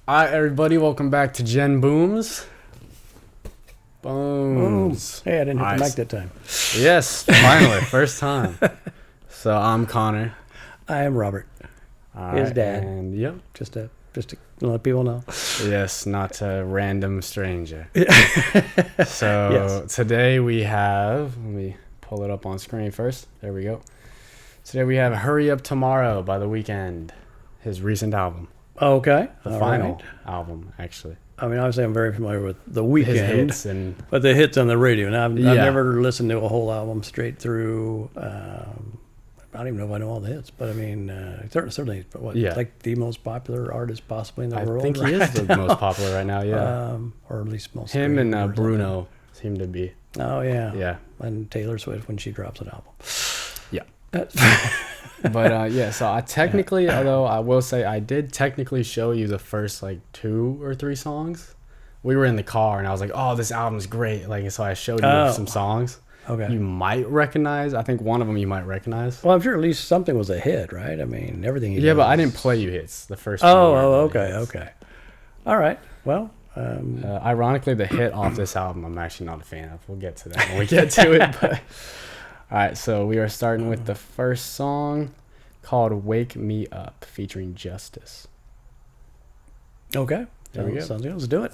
Alright, everybody, welcome back to Gen Booms. Booms. Hey, I didn't hit the Nice. mic that time. Yes, finally, first time. So I'm Connor. I am Robert. Alright, dad. And yep, Just to let people know. yes, not a random stranger. So Yes. today we have, let me pull it up on screen first. There we go. Today we have Hurry Up Tomorrow by The Weeknd, his recent album. Okay. The all final right. album, actually. I mean, obviously, I'm very familiar with The His Weeknd, hits and but the hits on the radio. And I've Yeah. never listened to a whole album straight through. I don't even know if I know all the hits, but I mean, certainly, Yeah. like the most popular artist possibly in the I world. think he is the right most popular right now, yeah. now. Or at least most. Him streamed and or something. Bruno seem to be. Oh yeah. Yeah. And Taylor Swift when she drops an album. Yeah. Uh, But yeah, so I technically, although I will say I did technically show you the first like 2 or 3 songs. We were in the car and I was like, "Oh, this album's great!" Like, so I showed you Oh. some songs Okay. you might recognize. I think one of them you might recognize. Well, I'm sure at least something was a hit, right? I mean, everything. He Yeah, but does. I didn't play you hits. The first. 2 Oh, weren't really okay, hits. okay. All right. Well, Ironically, the hit off this album, I'm actually not a fan of. We'll get to that when we get to it. But all right, so we are starting with the first song called "Wake Me Up" featuring Justice. okay. There we go. Sounds good. Let's do it.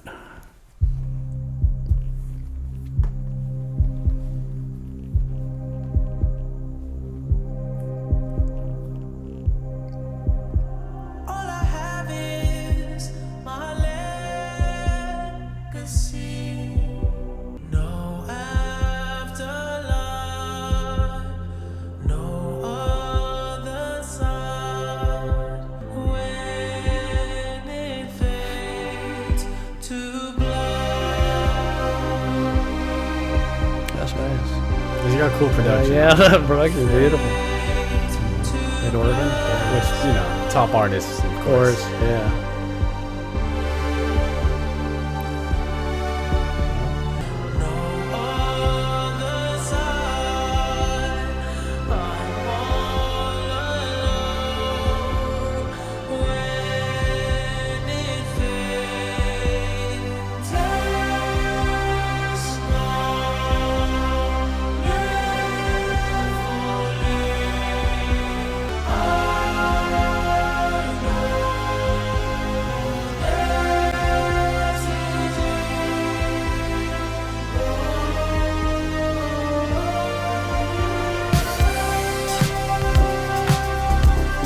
All I have is my legacy. No afterlife, no other side. When it fades to black, That's nice. He's got cool production. Yeah, that production is beautiful. In Oregon, which, top artists, of Of course. Yeah. no other side. I'm all alone when it fades. Last long,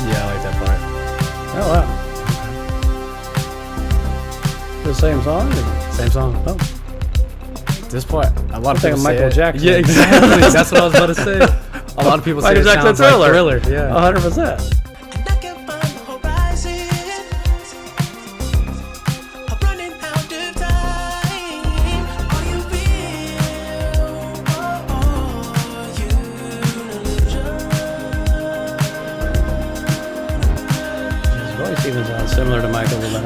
Yeah, I like that part. Oh wow. The same song? Same song. Oh, This part, a lot of Sounds people like a say Michael it. Jackson. Yeah, exactly. That's what I was about to say. A lot of people say Michael it Jackson sounds like Thriller. Thriller. Yeah. 100%. and I can't find the horizon. I'm running out of time. Are you real or are you an illusion? His voice even sounds similar to Michael with that.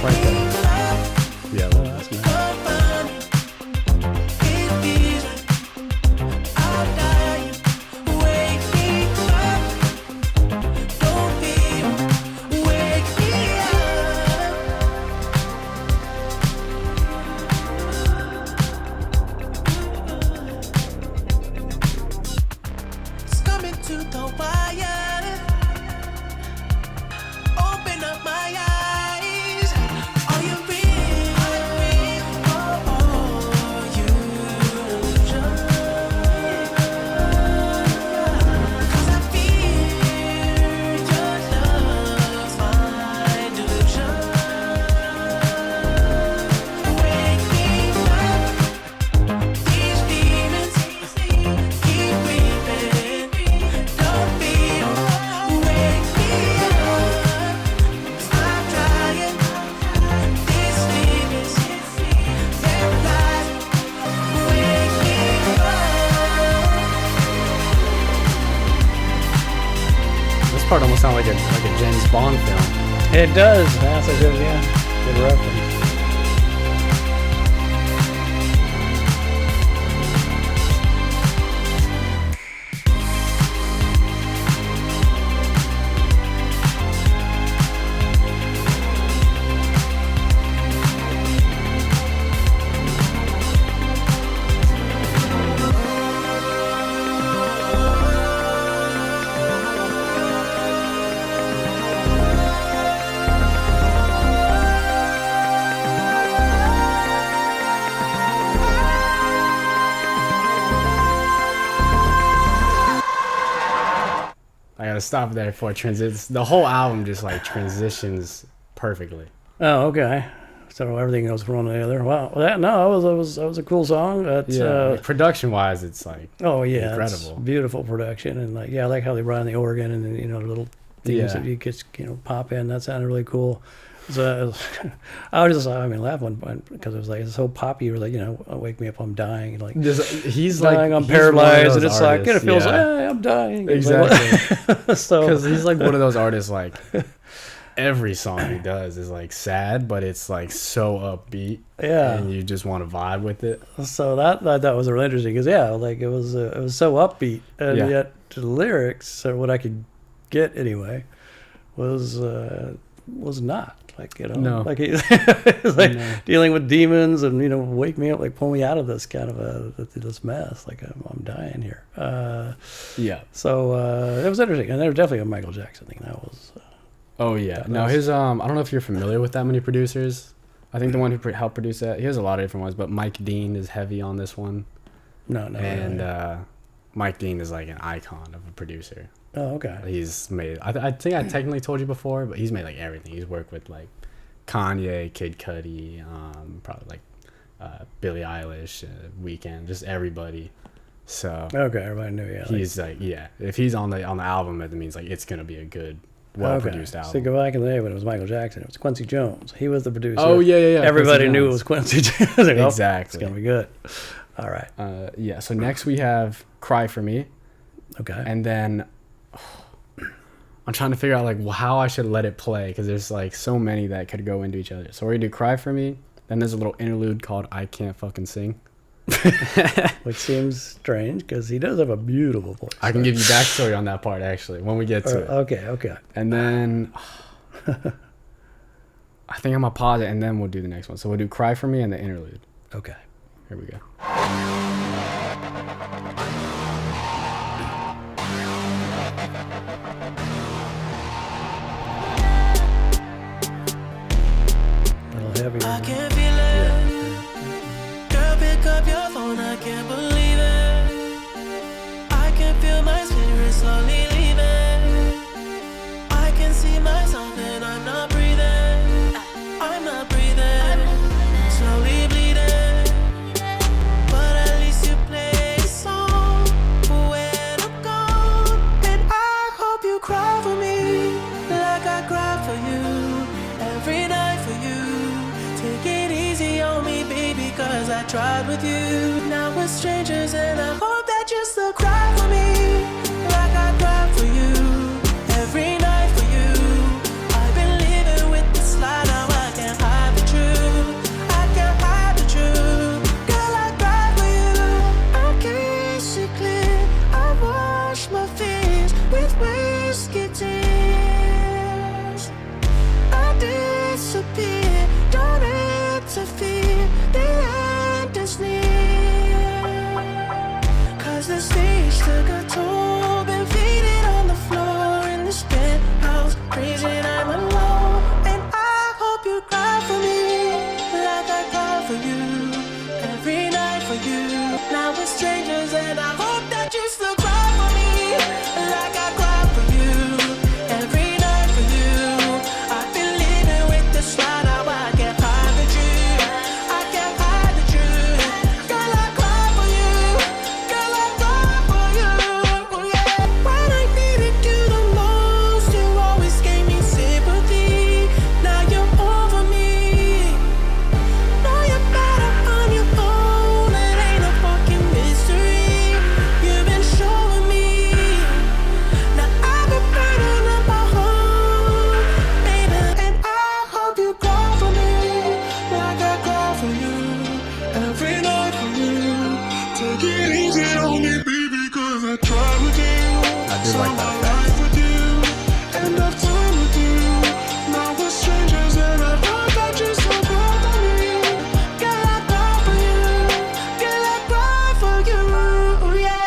Right there. Yeah, well, that's nice. To the wire, open up my eyes. Are you real? Or are you an illusion? 'Cause I fear your love's my delusion. Wake me up, these demons keep creeping. Don't feel, wake me up. Stop trying. These demons paralyzed. Wake me up. This part almost sounds like a James Bond film. It does. That's a good, good reference. stop there for transitions. The whole album just like transitions perfectly. Oh, okay. So everything goes from one to the other. Wow. That was a cool song. That's Production wise, it's like oh yeah, it's incredible. beautiful production, and like I like how they brought in the organ and then, the little things Yeah. that you could pop in. That sounded really cool. So I was just laugh one point because it was like it's so poppy. You were like wake me up, I'm dying. Like He's dying, like I'm he's one of paralyzed, those and it's like artists, it feels yeah. hey, I'm dying. It's like, Exactly. so Because he's like one of those artists like every song he does is like sad, but it's like so upbeat. Yeah. And you just want to vibe with it. So that was really interesting because like it was so upbeat, and Yeah. yet the lyrics, or what I could get anyway, was not like No. like it's like No. dealing with demons and wake me up, like pull me out of this kind of this mess, like I'm dying here. Yeah. So it was interesting, and there was definitely a Michael Jackson thing. That was Oh yeah. That No, was- his I don't know if you're familiar with that many producers. I think the one who helped produce that, he has a lot of different ones, but Mike Dean is heavy on this one. no. And Mike Dean is like an icon of a producer. Oh, okay. He's made, I think I technically told you before, but he's made like everything. He's worked with like Kanye, Kid Cudi, probably like Billie Eilish, Weeknd, just everybody. So Okay, everybody knew. Yeah. he's like, yeah, if he's on the album, it means like it's gonna be a good, well produced So album. go back in the day when it was Michael Jackson. It was Quincy Jones. He was the producer. Oh yeah. Everybody Quincy knew it Jones. was Quincy Jones. Like, oh, Exactly. it's gonna be good. All right. Yeah. So next we have "Cry for Me," Okay. and then I'm trying to figure out like how I should let it play because there's like so many that could go into each other. So we're gonna do "Cry for Me." Then there's a little interlude called "I Can't Fucking Sing." Which seems strange because he does have a beautiful voice. I can give you backstory on that part actually when we get to it. Okay. And then I think I'm gonna pause it and then we'll do the next one. So we'll do "Cry for Me" and the interlude. Okay. Here we go. A little heavier. I can feel it. Girl, pick up your phone, I can't believe it. I can feel my spirit slowly leaving. I can see myself and I'm not breathing. I'm not breathing. Slowly bleeding. But at least you play a song when I'm gone. And I hope you cry for me like I cry for you. Every night for you. Take it easy on me, baby, cause I tried with you. Now we're strangers and I hope that you still cry for me like I cry for you. Every night for you. I've been living with this lie, now I can't hide the truth. I can't hide the truth. Girl, I cry for you. I kiss it clear. I wash my face with whiskey tears. I disappear, don't interfere, the end is near. Cause the stage took a toll, been faded on the floor in this penthouse, freezing, I'm alone. And I hope you cry for me, like I cry for you, every night for you. Now we're strangers and I hope that you still cry for me, like I cry for you, every night for you. I've been living with this lie, now I can't hide the truth. I can't hide the truth. Girl, I cry for you. Girl, I cry for you. Yeah. When I needed you the most, you always gave me sympathy. Now you're over me. Know you're better on your own. It ain't a fucking mystery. You've been showing me. Now I've been burning up my home, baby, and I hope you cry for me like I cry for you every night for you. Take it easy on me, baby, 'cause I tried with you. I do like that Saw my effect. life with you, and I've done with you. Now we're strangers, and I hope that you still cry for me. Girl, I cry for you. Girl, I cry for you. Yeah.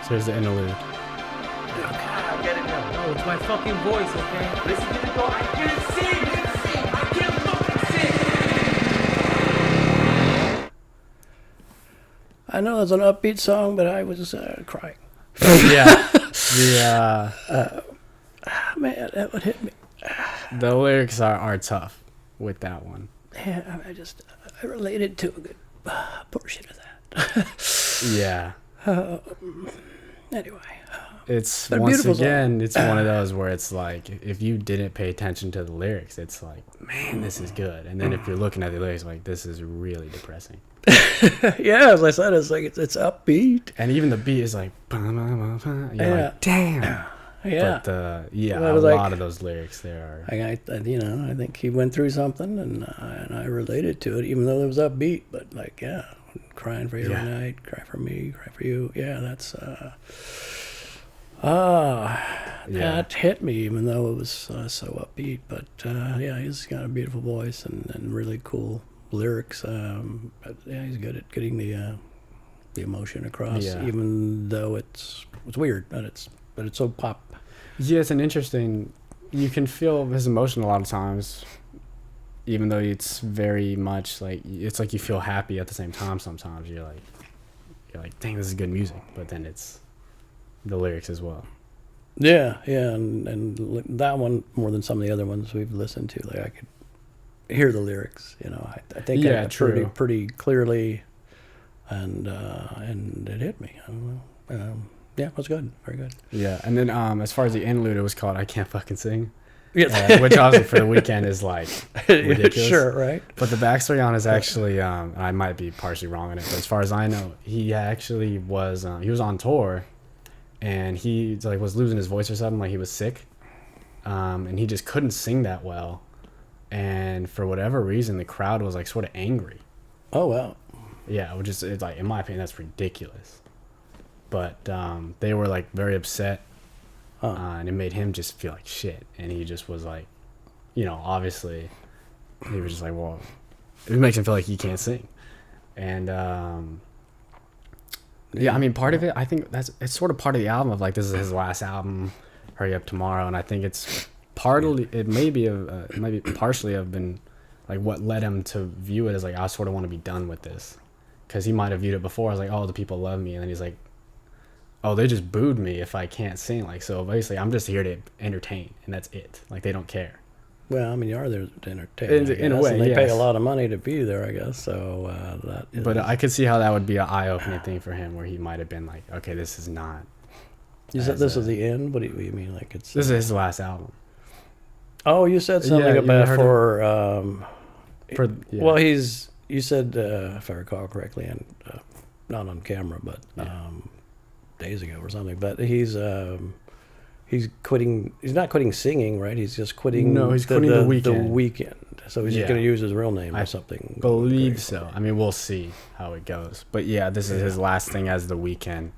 So here's the interlude. my fucking voice, okay? Listen to the door. I can't sing. I can't fucking sing. I know it's an upbeat song, but I was crying. Yeah. Man, that would hit me. The lyrics are tough with that one. Yeah, I related to a good portion of that. Yeah. Anyway. It's But a once beautiful song. again, it's one of those where it's like if you didn't pay attention to the lyrics, it's like, man, this is good. And then if you're looking at the lyrics, like this is really depressing. Yeah, as I said, it's like it's upbeat. And even the beat is like, you're Yeah. like, damn. Yeah. But Well, a it was like- lot of those lyrics there are. I think he went through something, and I related to it, even though it was upbeat. But like, yeah, crying for you Yeah. every night, cry for me, cry for you. Yeah, that's that hit me, even though it was so upbeat. But yeah, he's got a beautiful voice and really cool lyrics. But yeah, he's good at getting the emotion across, Yeah. even though it's weird, but it's so pop. Yeah, it's an interesting. You can feel his emotion a lot of times, even though it's very much like it's like you feel happy at the same time. Sometimes you're like, dang, this is good music. But then it's the lyrics as well. Yeah, and that one more than some of the other ones we've listened to. Like I could hear the lyrics, I think Yeah, I true. pretty clearly, and it hit me. I don't know. Yeah, it was good, very good. Yeah, and then as far as the interlude, it was called "I Can't Fucking Sing," Yeah, which obviously for the weekend is like ridiculous. sure, right? But the backstory on it is actually, I might be partially wrong on it, but as far as I know, he actually was he was on tour, and he like was losing his voice or something, like he was sick, and he just couldn't sing that well, and for whatever reason, the crowd was like sort of angry. Oh wow. Yeah, which is it's like in my opinion that's ridiculous, but they were like very upset. And it made him just feel like shit. And he just was like, obviously, he was just like, well, it makes him feel like he can't sing. And, yeah, I mean, part of it, I think it's sort of part of the album of like, this is his last album, Hurry Up Tomorrow. And I think it's partly, it may be partially have been like what led him to view it as like, I sort of want to be done with this. Because he might have viewed it before as like, oh, the people love me. And then he's like, oh, they just booed me if I can't sing. Like, so basically, I'm just here to entertain, and that's it. Like, they don't care. Well, I mean, you are there to entertain. In a way, and they pay yes. a lot of money to be there, I guess. So that. Is, But I could see how that would be an eye-opening thing for him, where he might have been like, okay, this is not. you said as this a- is the end. What do you mean? Like it's. This is his last album. Oh, you said something Yeah, you about heard Yeah. Well, you said, if I recall correctly, and not on camera, but days ago or something. But he's quitting. He's not quitting singing, right? He's just quitting. No, he's quitting The Weeknd. The weekend. So he's just Yeah. going to use his real name I or something. believe Great. so. I mean, we'll see how it goes. But yeah, this is his last thing as The Weeknd.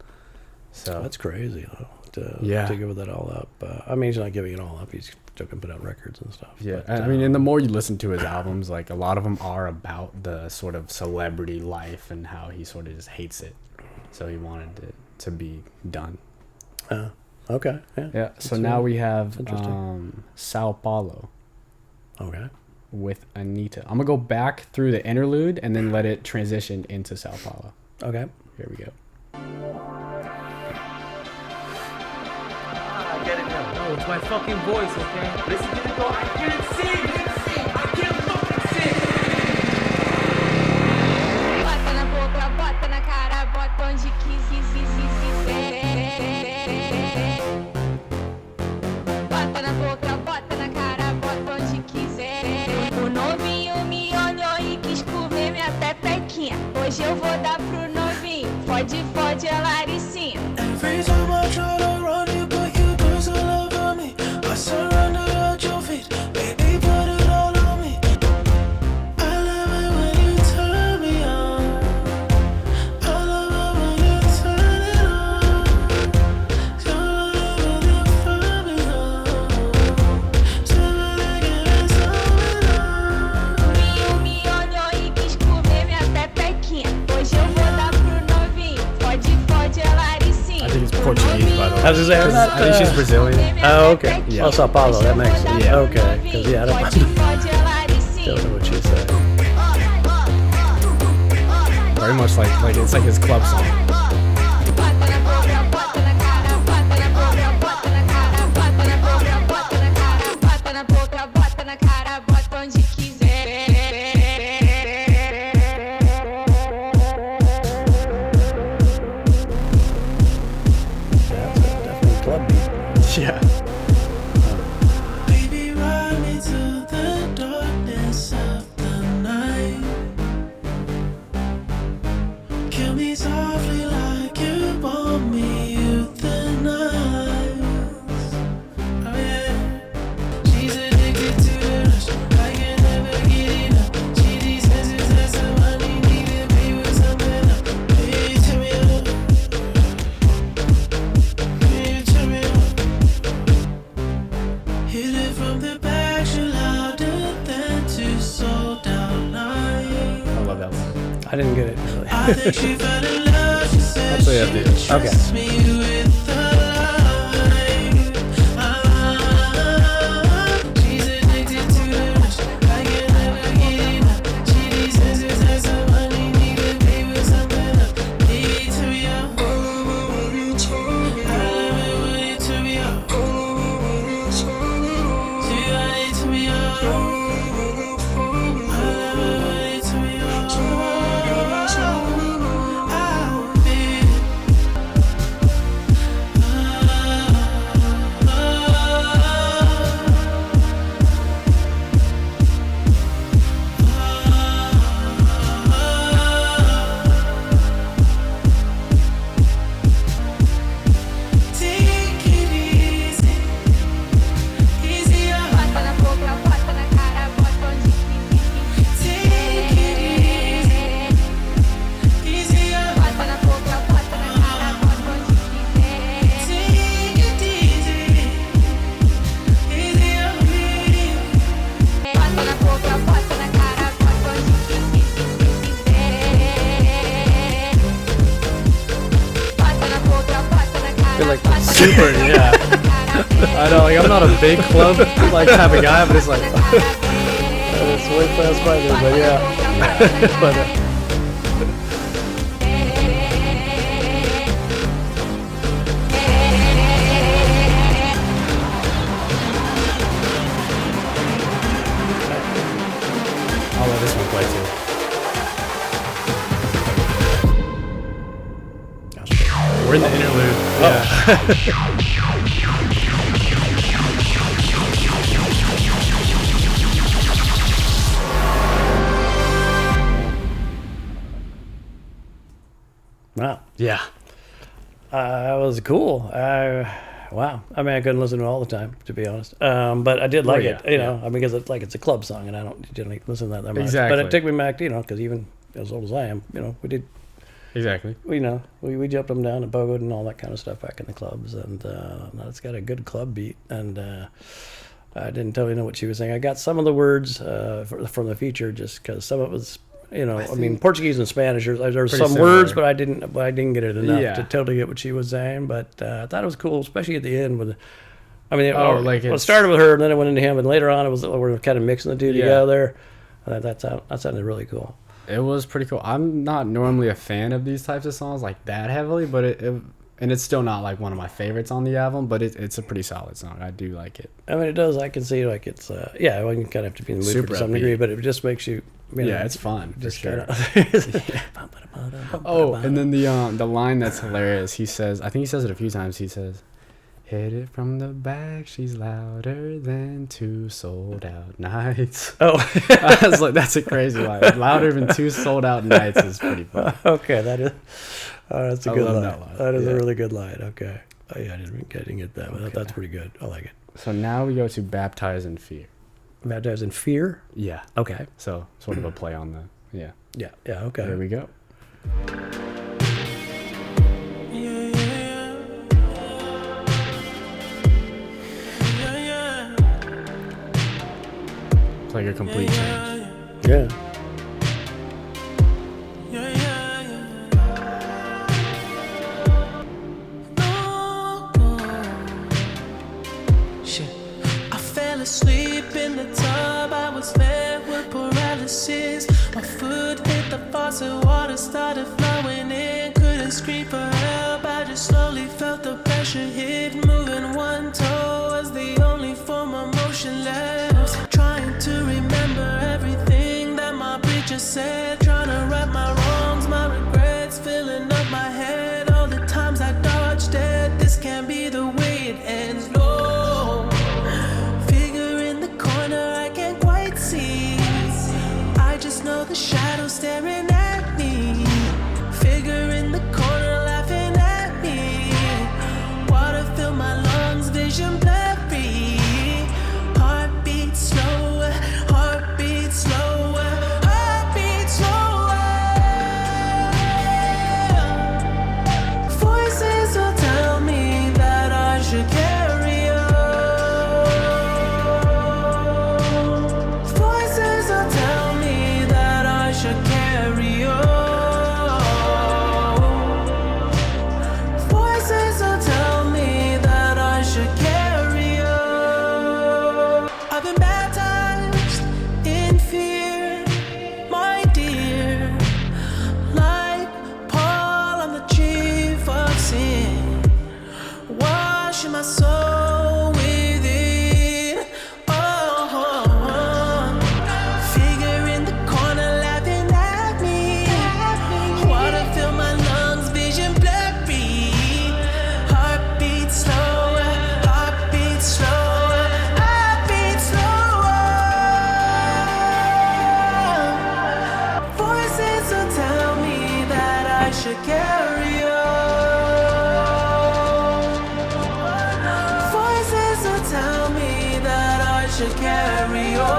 So That's crazy, though. To Yeah. give that all up. I mean, he's not giving it all up. He's still going to put out records and stuff. yeah, But, and I mean, and the more you listen to his albums, like a lot of them are about the sort of celebrity life and how he sort of just hates it. So he wanted it to be done. okay. Yeah. Yeah. So That's now really we have interesting. Sao Paulo Okay. with Anita. I'm gonna go back through the interlude and then let it transition into Sao Paulo. Okay. Here we go. I get it now. No, it's my fucking voice, okay? Listen to the door. I can't sing. I can't fucking sing. Bota na boca, bota na cara, bota onde quiser. Bota na boca, bota na cara, bota onde quiser. O novinho me olhou e quis comer minha pepequinha. Hoje eu vou dar pro novinho. Fode, fode a Laricinha. Every time I try to run, you put your curse all over me. I surrender at your feet. Baby, put it all on me. I love it when you turn me on. I love it when you turn it on. I love it when you turn me on. Novinho me olhou e quis comer minha pepequinha. Hoje eu vou dar pro novinho. Fode, fode a Laricinha. I was just saying, I'm not, I think she's Brazilian. Oh, okay. Yeah. Oh, Sao Paulo, that makes sense. Yeah. Okay, because I don't know what she said. Very much like it's like his club song. That's definitely club beat. Yeah. Baby, ride me to the darkness of the night. Kill me softly like you want me euthanized. Oh yeah. She's addicted to the rush. I can never get enough. She desenses that somebody need to be with something else. Baby, turn me up. Baby, turn me up. Hit it from the back, she louder than two sold out nights. I love that one. I didn't get it. I think she fell in love. She said Actually, I she did. would trust me with her life. She's addicted to the rush. I can never get enough. She desenses that somebody need to be with something else. Baby, turn me up. I love it when you turn me up. See, I need to be up. I love it when you turn me up. Take it easy, easy up. Bota na boca, bota na cara, bota onde Take it easy, easy up. bota na boca, bota na cara, bota onde quiser. Take it easy, easy up me. Bota na boca, bota na cara, bota onde quiser. Bota na boca, bota na cara, Feel like bota na Super, yeah. I know, like I'm not a big club like type of guy, but it's like It's way past my day, but yeah. But I'll let this one play too. We're in the interlude. Yeah. wow. Yeah. That was cool. Wow. I mean, I couldn't listen to it all the time, to be honest. But I did like yeah, it, you know. I mean, because it's like it's a club song, and I don't generally listen to that much. But Exactly. it took me back, you know, because even as old as I am, you know, we did, Exactly. you know, we jumped them down and bogoed and all that kind of stuff back in the clubs, and it's got a good club beat. And I didn't totally know what she was saying. I got some of the words from the feature just because some of it was. You know, I mean, Portuguese and Spanish. There's Pretty some similar. words, but I didn't get it enough Yeah. to totally get what she was saying. But I thought it was cool, especially at the end with. I mean, like it it's- started with her, and then it went into him, and later on, it was we're kind of mixing the two Yeah. together. That sounded really cool. It was pretty cool. I'm not normally a fan of these types of songs like that heavily, but and it's still not like one of my favorites on the album, but it's a pretty solid song. I do like it. I mean, it does. I can see like it's yeah. Well, you kind of have to be in the mood Super for some upbeat. degree, but it just makes you. You know, Yeah, it's fun for just sure. kinda, Oh, and then the line that's hilarious. He says, I think he says it a few times. He says, "Hit it from the back. She's louder than two sold out nights." oh, I was like, that's a crazy line. Louder than two sold out nights is pretty funny. okay. That is. That's a I good love line. that line. That is Yeah. a really good line. Okay. Oh, yeah, I didn't get that, but that's pretty good. I like it. So now we go to Baptize in Fear. Baptized in fear. Yeah. Okay. So sort of a play on the yeah. Yeah. Yeah. Okay. Here we go. It's like a complete change. Yeah. No, the faucet, water started flowing in. Couldn't scream for help, I just slowly felt the pressure hit. Moving one toe was the only form of motion left. Trying to remember everything that my preacher said. Trying to right my wrongs, my regrets, filling up my head. All the times I dodged it, this can't be the way it ends. No, figure in the corner, I can't quite see. I just know the shadow staring at me. Figure in the corner laughing at me. Water fill my lungs, vision blurry. Heartbeat slower, heartbeat slower, heartbeat slower. Voices will tell me that I should carry on. Voices will tell me that I should carry on. Voices will tell me that I should carry on. I've been baptized in fear, my dear. Like Paul, I'm the chief of sin, washing my soul within. Figure in the corner laughing at me. Water fill my lungs, vision blurry. Heartbeat slower, heartbeat slower, heartbeat slower. Voices will tell me that I should carry on. Voices will tell me that I should carry on.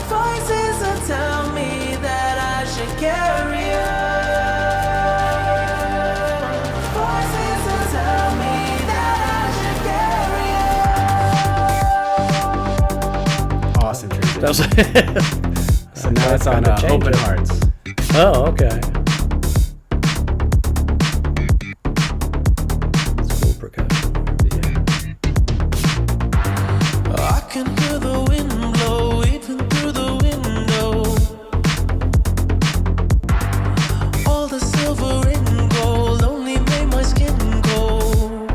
Voices will tell me that I should carry on. Voices will tell me that I should carry on. Awesome transition. That was So now it's on Kinda change Open it. Hearts. Oh, okay. It's cool percussion. Yeah. I can hear the wind blow even through the window. All the silver and gold only made my skin cold.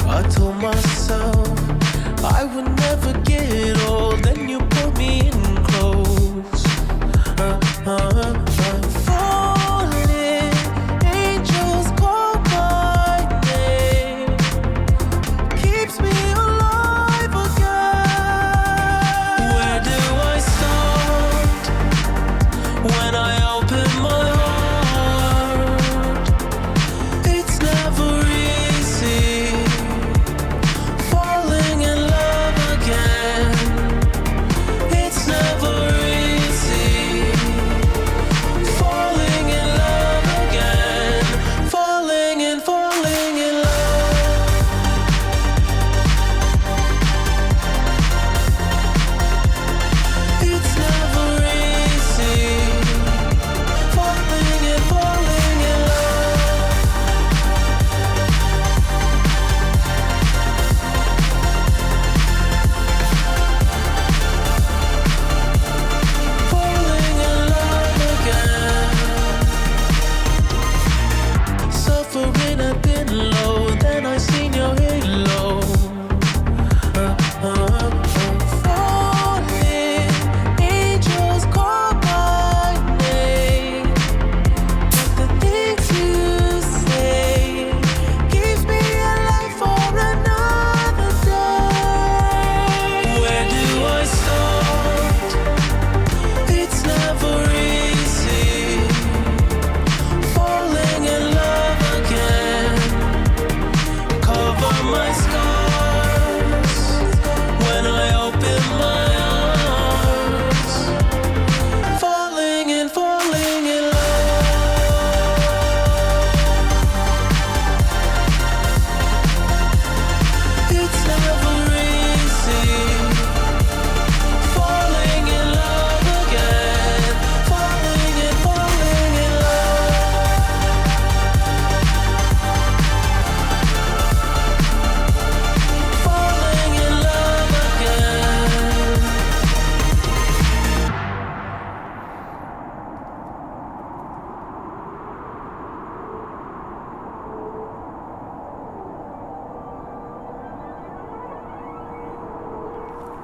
I told myself I would never get old. Then you pulled me in close. Falling angels call my name. Keeps me alive again.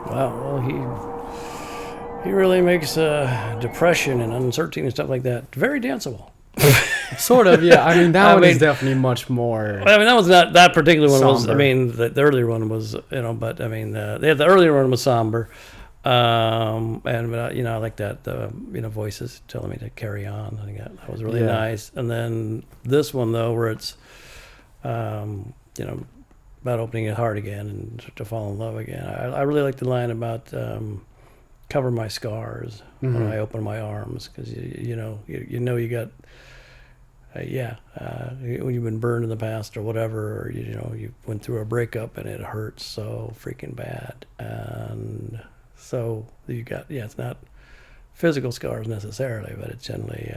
Wow. Well, he really makes depression and uncertainty and stuff like that very danceable. Sort of, yeah. I mean, that one is mean- definitely much more. I mean, that was not that particular one. Was I Somber. mean, the earlier one was, but I mean, the earlier one was somber, and I like that voices telling me to carry on. I think that was really Yeah. nice. And then this one though, where it's, about opening your heart again and to fall in love again. I really like the line about cover my scars when I open my arms, because you got. When you've been burned in the past or whatever, or you went through a breakup and it hurts so freaking bad, and so you got it's not physical scars necessarily, but it's generally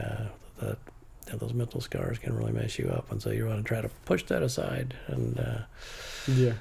those mental scars can really mess you up, and so you want to try to push that aside, and Yeah.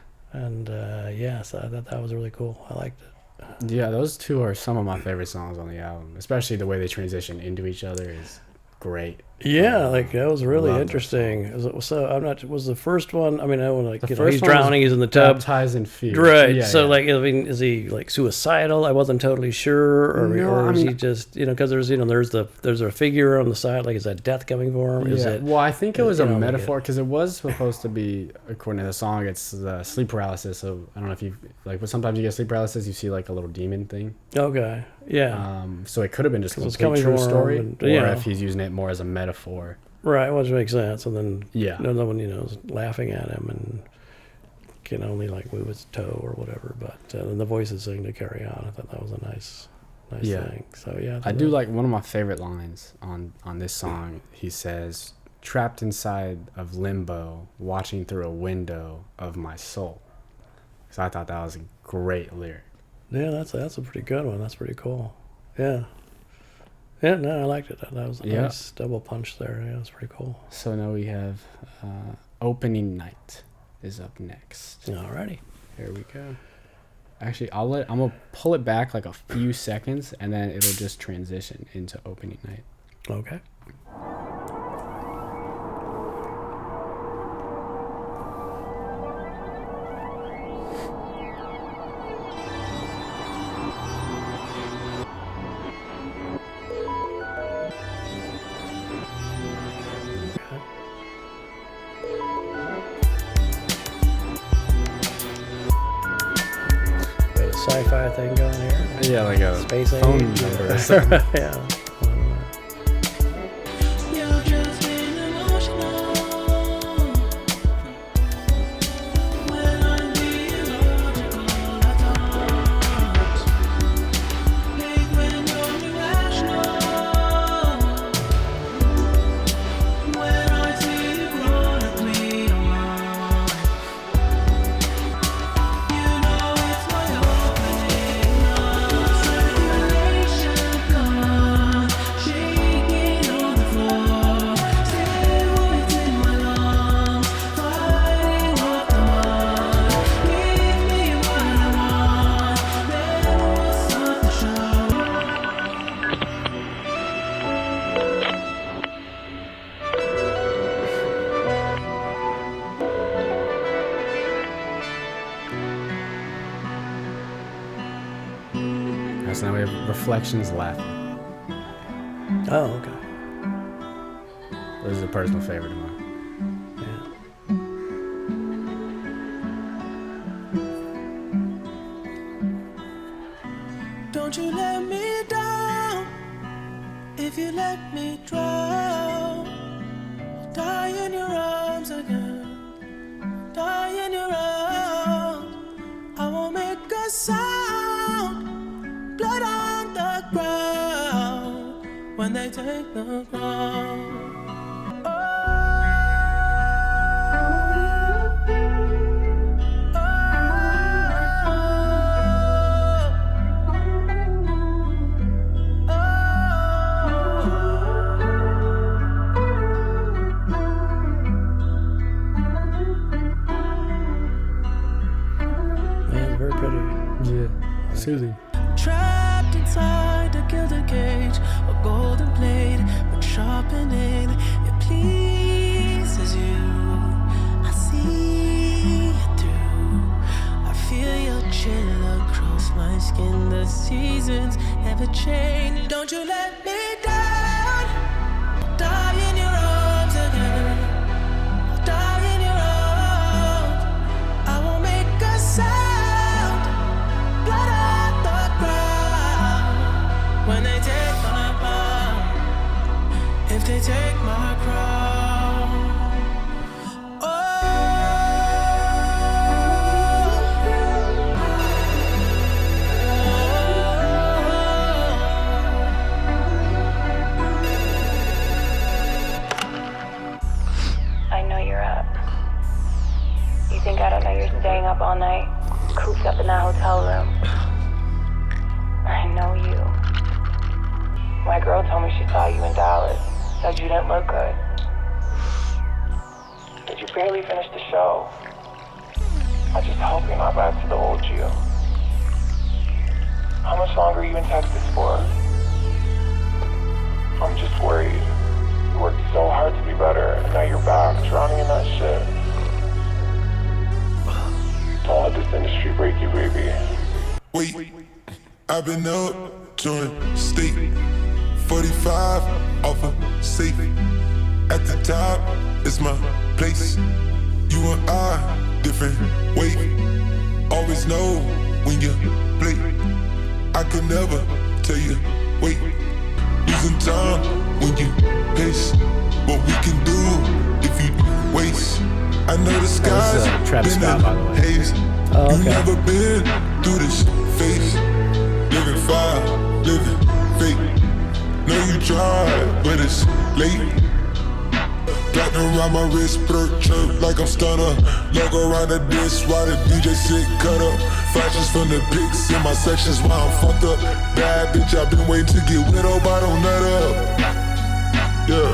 so I thought that was really cool. I liked it. Yeah, those two are some of my favorite songs on the album. Especially the way they transition into each other is great. Yeah, like that was really Love that interesting. Was the first one? I mean, I want The he's first one was drowning, he's in the tub. Baptized in Fear. Right. Yeah, So, yeah. I mean, is he like suicidal? I wasn't totally sure, or, No, or I is he mean- just because there's a figure on the side, like is that death coming for him? Is Yeah. it? Well, I think it was a like metaphor because it was supposed to be, according to the song, it's the sleep paralysis. So I don't know if you but sometimes you get sleep paralysis, you see like a little demon thing. Okay. Yeah. So it could have been just a 'Cause it's complete coming true from story, and- or yeah. if he's using it more as a metaphor. Right. Which makes sense. And then Yeah. no one is laughing at him and can only like move his toe or whatever. But then the voices saying to carry on. I thought that was a nice Yeah. thing. So yeah. I do like one of my favorite lines on this song. He says, "Trapped inside of limbo, watching through a window of my soul." So I thought that was a great lyric. Yeah, that's a pretty good one. That's pretty cool. Yeah. Yeah, no, I liked it. That was a Yeah. nice double punch there. Yeah, it's pretty cool. So now we have Opening Night is up next. Alrighty. Here we go. Actually, I'm gonna pull it back like a few seconds, and then it'll just transition into Opening Night. Okay. Got a sci-fi thing going here. Yeah, like a Space phone age. number or something. Yeah. You're just being emotional when I'm being logical at times. Big when you're irrational when I see you chronically online. You know it's my opening night. Circulation gone, shaking on the floor. Steroids in my lungs, fighting off the mind. Give me what I want, then we'll start the show. So now we have Reflections Laughing. Oh, okay. This is a personal favorite of mine. Yeah. Don't you let me down. If you let me drown, I'll die in your arms again. Die in your arms. I won't make a sound. Blood on the ground when they take the ground. Yeah, it's very pretty. Yeah. Soothing. Trapped inside a gilded cage, a golden blade, but sharpening, it pleases you. I see it through. I feel your chill across my skin, the seasons never change. Don't you let me down. Die in your arms again. Die in your arms. I won't make a sound. Blood on the ground. When they take my crown. If they take my crown. Oh. I know you're up. You think I don't know you're staying up all night, cooped up in that hotel room? I know you. My girl told me she saw you in Dallas, said you didn't look good. But you barely finished the show. I just hope you're not back to the old you. How much longer are you in Texas for? I'm just worried. You worked so hard to be better, and now you're back, drowning in that shit. Don't let this industry break you, baby. Wait, I've been up touring state 45 off a safe. At the top is my place. You and I, different weight. Always know when you play. I could never tell you, wait. Losing time when you pace. What we can do if you waste. I know the skies Travis been Scott, by the in way. haze. Oh, You okay. never been through this phase. Living fire, living fake. Know you tried, but it's late. Platinum around my wrist, blur, chirp like I'm stunner. Logo around the disc, while the DJ sit cut up. Flashes from the pics in my sections while I'm fucked up. Bad bitch, I've been waiting to get widowed, but I don't nut up. Yeah,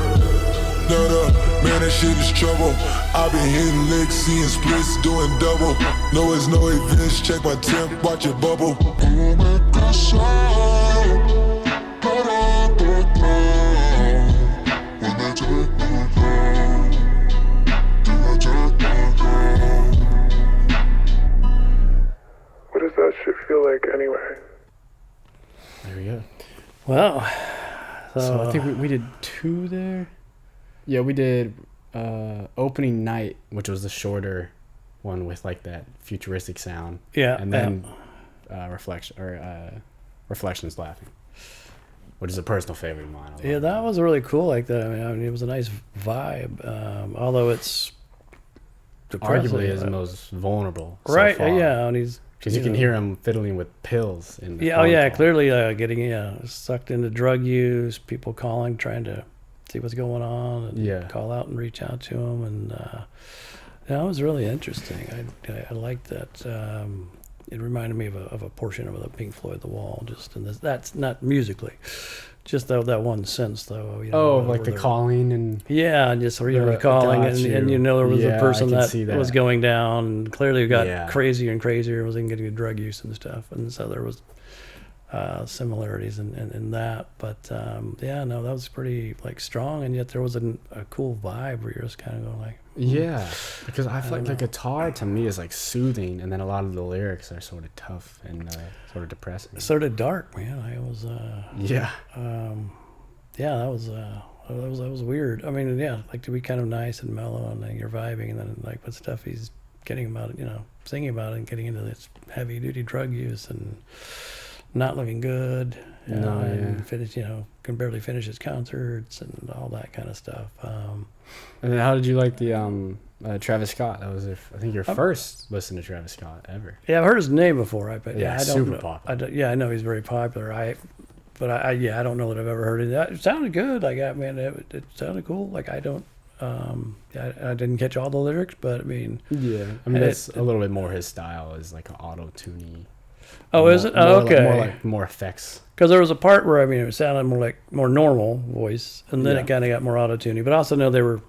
nut up, man, that shit is trouble. I've been hitting licks, seeing splits, doing double. No, it's no events, check my temp, watch it bubble. What does that shit feel like anyway? There we go. Wow. So I think we did 2 there. Yeah, we did opening night, which was the shorter one with like that futuristic sound. Yeah, And then Reflections Laughing, which is a personal favorite of mine. I Yeah, love that was really cool. Like that. I mean, it was a nice vibe. Although it's depressing, arguably his most vulnerable. right? So far. Yeah, and he's Because you can know. hear him fiddling with pills in the Yeah, oh phone yeah, call. clearly getting sucked into drug use. People calling, trying to see what's going on, and Yeah. call out and reach out to him, and yeah, it was really interesting. I liked that. It reminded me of a portion of the Pink Floyd "The Wall." Just in this, that's not musically, just that one sense though. You know, Oh, where like the they're- calling and Yeah, and just Yeah, recalling, got and you. you know there was Yeah, a person I can that see that. was going down, and clearly got Yeah. crazier and crazier, was even getting drug use and stuff, and so there was similarities in that. But yeah, no, that was pretty like strong, and yet there was a cool vibe where you're just kind of going like, yeah, because I feel like the know. guitar to me is like soothing, and then a lot of the lyrics are sort of tough and sort of depressing. sort of dark, man. I was Yeah, yeah, that was weird. I mean, yeah, like to be kind of nice and mellow, and then you're vibing, and then like what stuff he's getting about it, singing about it, and getting into this heavy duty drug use and not looking good. No, and yeah. finish, can barely finish his concerts and all that kind of stuff. and then how did you like the Travis Scott? That was, I think, your first listen to Travis Scott ever. Yeah, I've heard his name before, right? But Yeah, I don't super know. popular. Yeah, I know he's very popular. I don't know that I've ever heard it. It sounded good. Like, I mean, it sounded cool. Like, I don't. I didn't catch all the lyrics, but I mean. Yeah, I mean It- that's a little bit more his style, is like an auto-tuney. Oh, is it? Oh, okay. More effects. Because there was a part where, I mean, it sounded more normal voice, and then Yeah. it kind of got more auto-tuney. But I also know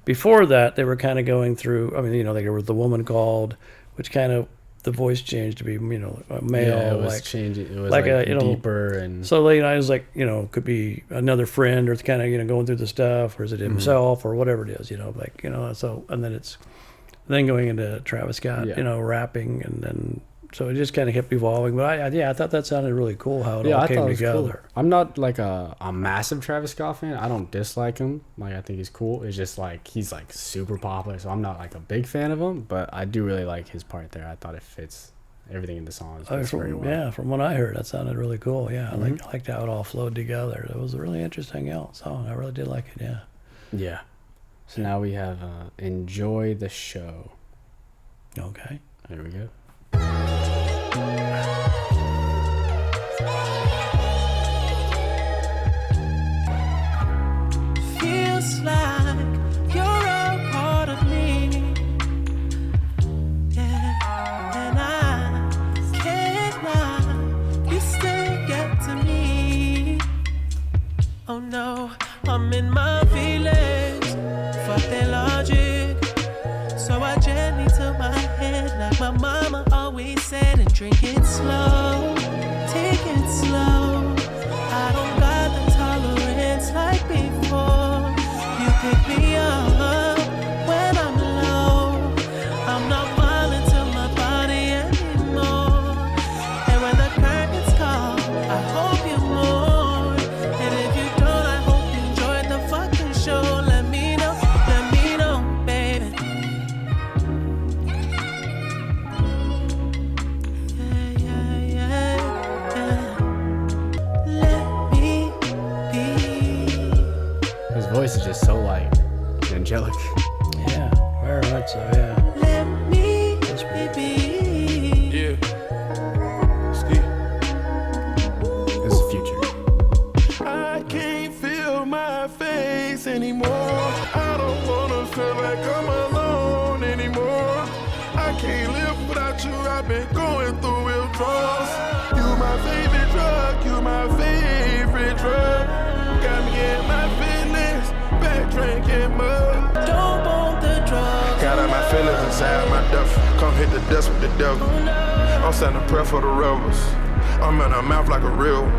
before that, they were kind of going through, I mean, there was The Woman Called, which kind of, the voice changed to be, a male. Yeah, it was like, changing. It was like like, a, deeper and. So, I was like, could be another friend, or it's kind of, going through the stuff, or is it himself, or whatever it is, so, and then it's, then going into Travis Scott, Yeah. rapping, and then, so it just kind of kept evolving. But I thought that sounded really cool how it all I came thought it was together. cool. I'm not like a massive Travis Scott fan. I don't dislike him. Like, I think he's cool. It's just like he's like super popular, so I'm not like a big fan of him. But I do really like his part there. I thought it fits everything in the song. Fits very well. Yeah, from what I heard, that sounded really cool. Yeah, I liked how it all flowed together. It was a really interesting song. I really did like it. Yeah. Yeah. So now we have Enjoy the Show. Okay. There we go. Feels like you're a part of me. Yeah, and I can't lie. You still get to me. Oh no, I'm in my feelings. Fuck their logic. So I gently took my head like my mama always said, and drink it slow, take it slow. I don't got the tolerance like before. You pick me up when I'm low. I'm not violent to my body anymore. And when the curtains call, I hope you mourn. And if you don't, I hope you enjoyed the fucking show. Let me know, baby. His voice is just so like angelic. Yeah, very much so. Yeah. Let me be. Yeah. Ski. This is Future. I can't feel my face anymore. I don't wanna feel like I'm alone anymore. I can't live without you. I've been going through withdrawals. You my favorite drug. You my favorite drug. Got me in my feelings. Back drinking mud. Don't want the drugs. Got out my feelings inside my duffel. Come hit the dust with the devil. I'm sending a prayer for the rebels. I'm in her mouth like a real one.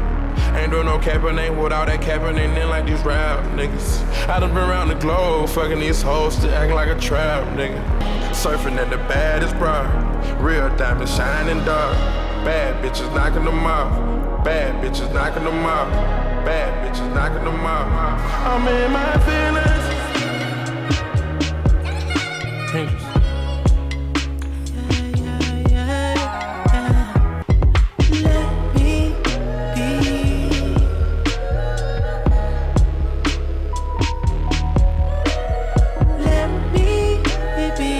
Ain't doing no capping, ain't without that capping, ain't in like these rap niggas. I done been around the globe, fucking these hoes, still acting like a trap nigga. Surfing at the baddest bra, real diamonds shining dark. Bad bitches knocking them off, bad bitches knocking them off, bad bitches knocking them off. I'm in my feelings. Dangerous. Let me be. Let me be.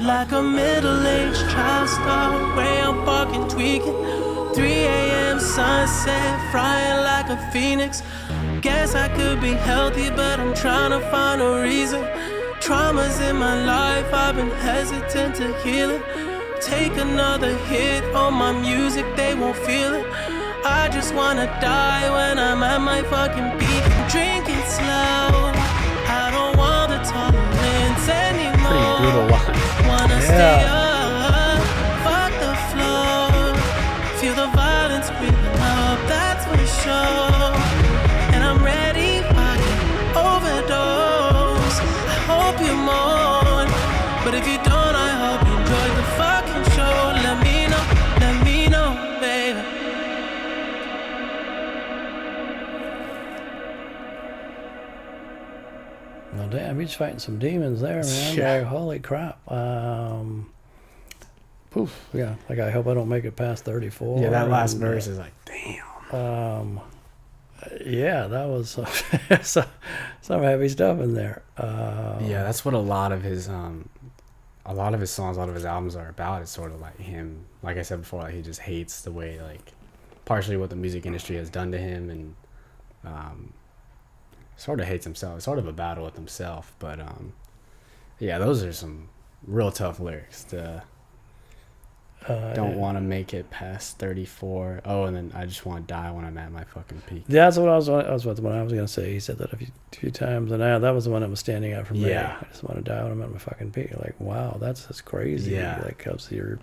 Like a middle-aged child star, way I'm barking, tweaking. 3 a.m. sunset, frying like a phoenix. Guess I could be healthy, but I'm trying to find a reason. Traumas in my life, I've been hesitant to heal it. Take another hit on my music, they won't feel it. I just wanna die when I'm at my fucking peak. Drink it slow, I don't want the tolerance anymore. Pretty brutal line. Wanna stay up, fuck the floor. Feel the violence creeping up, that's for sure. And I'm ready, fucking overdose. I hope you mourn, but if you don't, I hope you enjoy the fucking show. Let me know, baby. Well, damn, he's fighting some demons there, man. Yeah. Like, holy crap. Poof. Yeah. Like, I hope I don't make it past 34. Yeah, that last and, verse is like, damn. Yeah, that was some heavy stuff in there. Yeah, that's what a lot of his songs, a lot of his albums are about. It's sort of like him, like I said before, like he just hates the way, like, partially what the music industry has done to him, and sort of hates himself. It's sort of a battle with himself. But yeah, those are some real tough lyrics. Don't want to make it past 34. Oh, and then I just want to die when I'm at my fucking peak. That's what I was gonna say. He said that a few times, and that was the one that was standing out for me. Yeah. I just want to die when I'm at my fucking peak. Like, wow, that's crazy. Yeah. Like, cause you're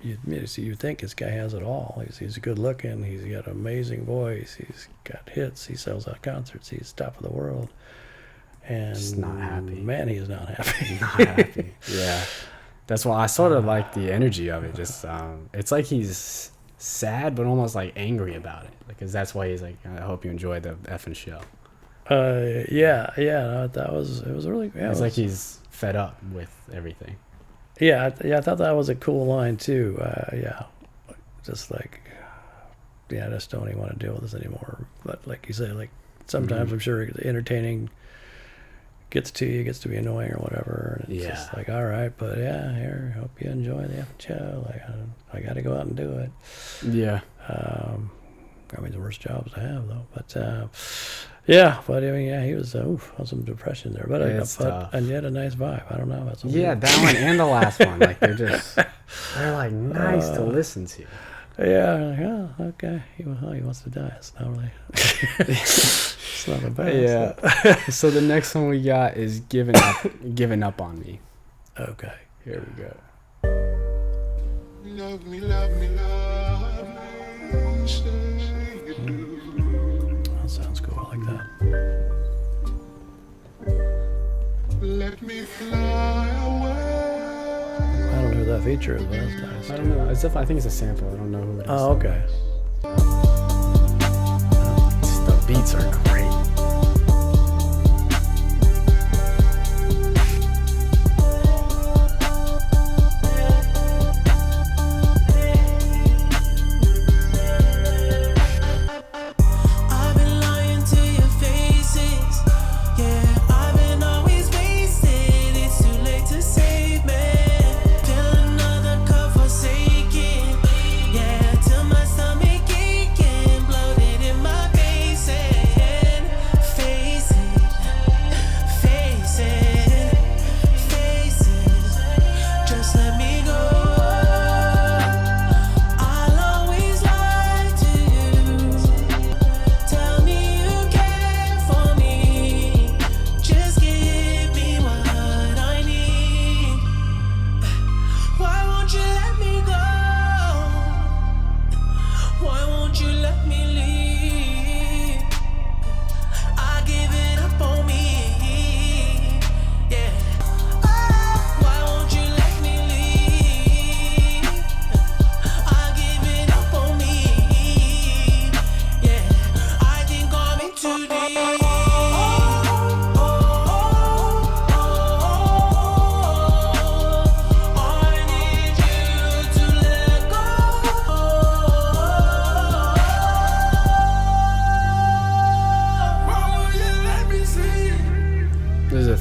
you think this guy has it all. He's good looking. He's got an amazing voice. He's got hits. He sells out concerts. He's top of the world. And Just not happy. Man, he is not happy. Not happy. Yeah. That's why I sort of like the energy of it. Just it's like he's sad, but almost like angry about it. Because that's why he's like, I hope you enjoyed the effing show. Yeah. It was really. Yeah, It's like he's fed up with everything. Yeah, I thought that was a cool line too. Yeah, just like, yeah, I just don't even want to deal with this anymore. But like you say, like sometimes I'm sure the entertaining gets to you, gets to be annoying or whatever. And it's just like, all right, but yeah, here, hope you enjoy the show. Like I got to go out and do it. Yeah. I mean, the worst jobs to have though. But yeah, but I mean, yeah, he was some depression there, but and yet a nice vibe. I don't know. That's yeah, that one and the last one, like they're like nice to listen to. Yeah, okay. He wants to die. It's not really. It's not a bad. Yeah. So the next one we got is giving up on me. Okay, here we go. Love me, love me, love me. Say you do. That sounds cool. I like that. Let me fly away. I don't know who that feature is, but that's nice. I don't know. I think it's a sample. I don't know who it is. Oh, okay. The beats are great.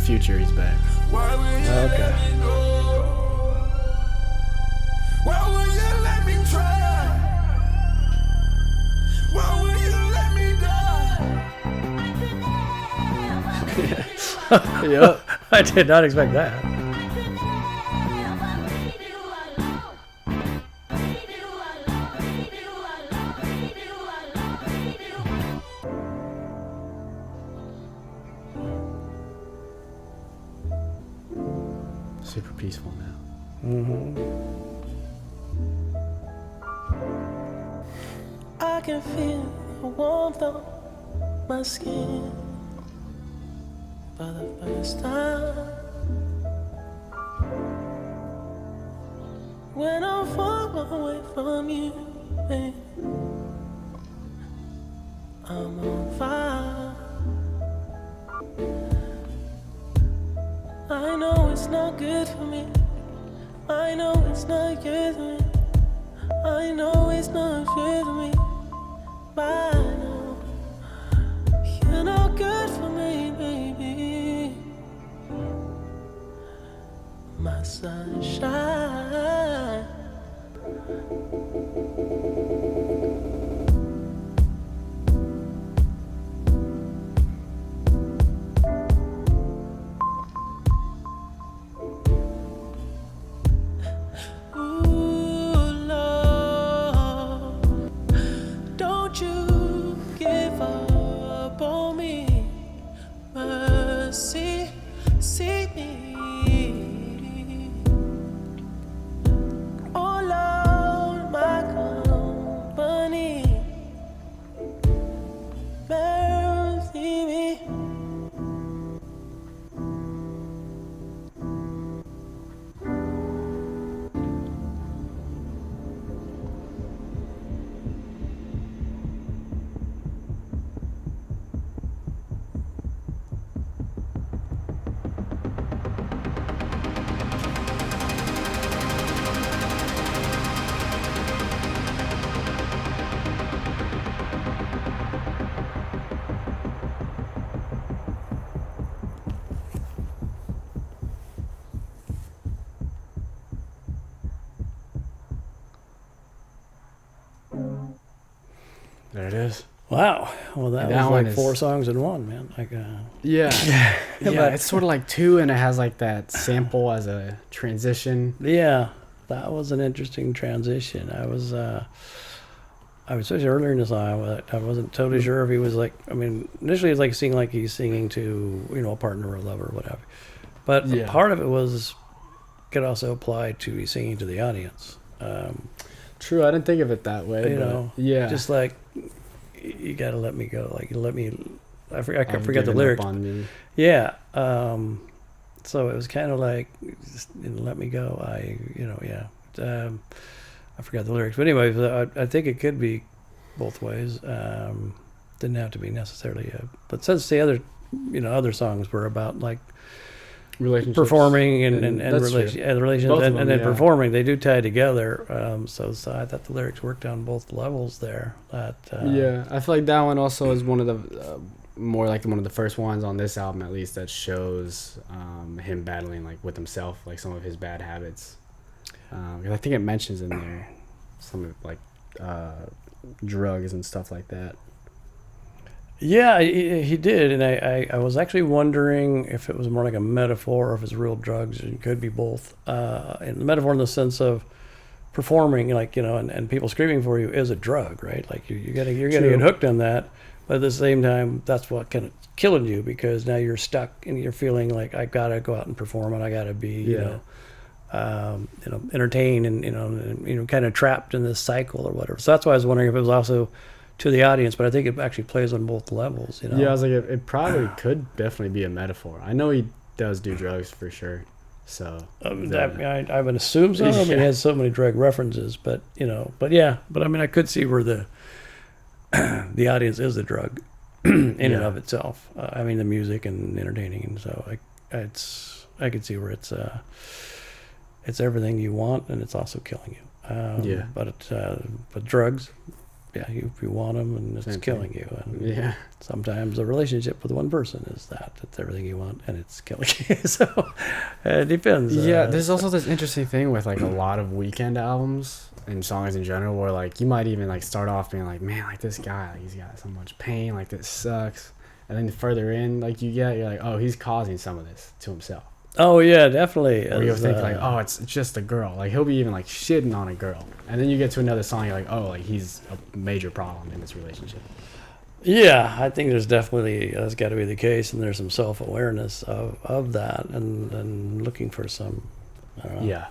Future, he's back. Okay. Why will you let me try? Why will you let me die? Yep. I did not expect that. Super peaceful now. I can feel the warmth on my skin for the first time. When I'm far away from you, babe, I'm on fire. I know it's not good for me. I know it's not good for me. I know it's not good for me. But I know you're not good for me, baby. My sunshine. There it is. Wow. Well, that And that was one like is- 4 songs in one, man. Like, Yeah. Yeah, But- it's sort of like 2, and it has like that sample as a transition. yeah, that was an interesting transition. I was especially earlier in the song, I wasn't totally sure if he was like, I mean, initially it's like he's singing to, a partner or a lover or whatever. But Yeah. part of it could also apply to he's singing to the audience. True, I didn't think of it that way. You but know, yeah. just like, you got to let me go. Like, let me, I forgot I've the given lyrics. up on me. Yeah. So it was kind of like, just, let me go. I forgot the lyrics. But anyway, I think it could be both ways. Didn't have to be necessarily but since the other songs were about like Relationships. performing and that's true. relations Both of and them, then yeah. performing, they do tie together. So I thought the lyrics worked on both levels there. Yeah, I feel like that one also is one of the more like one of the first ones on this album, at least, that shows him battling like with himself, like some of his bad habits. 'Cause I think it mentions in there some of like drugs and stuff like that. Yeah, he did, and I was actually wondering if it was more like a metaphor or if it's real drugs. It could be both. And the metaphor in the sense of performing, like, and people screaming for you is a drug, right? Like you're gonna True. get hooked on that, but at the same time, that's what kind of killing you, because now you're stuck and you're feeling like I gotta go out and perform and I gotta be, entertained and kind of trapped in this cycle or whatever. So that's why I was wondering if it was also to the audience, but I think it actually plays on both levels. Yeah, I was like, it probably could definitely be a metaphor. I know he does do drugs for sure. So I would assume so. I mean, Yeah. it has so many drug references, but I mean, I could see where the audience is the drug in and of itself. I mean, the music and entertaining, and so I could see where it's everything you want, and it's also killing you. But drugs, if you want them, and it's Same killing thing. you. And Yeah. sometimes a relationship with one person is that it's everything you want, and it's killing you. So it depends. Yeah, there's also this interesting thing with like a lot of Weeknd albums and songs in general, where like you might even like start off being like, man, like this guy, like he's got so much pain, like this sucks, and then the further in like you're like, oh, he's causing some of this to himself. Oh yeah, definitely. Or you'll think like, oh, it's just a girl. Like he'll be even like shitting on a girl, and then you get to another song, you're like, oh, like he's a major problem in this relationship. Yeah, I think there's definitely that's got to be the case, and there's some self-awareness of that, and looking for some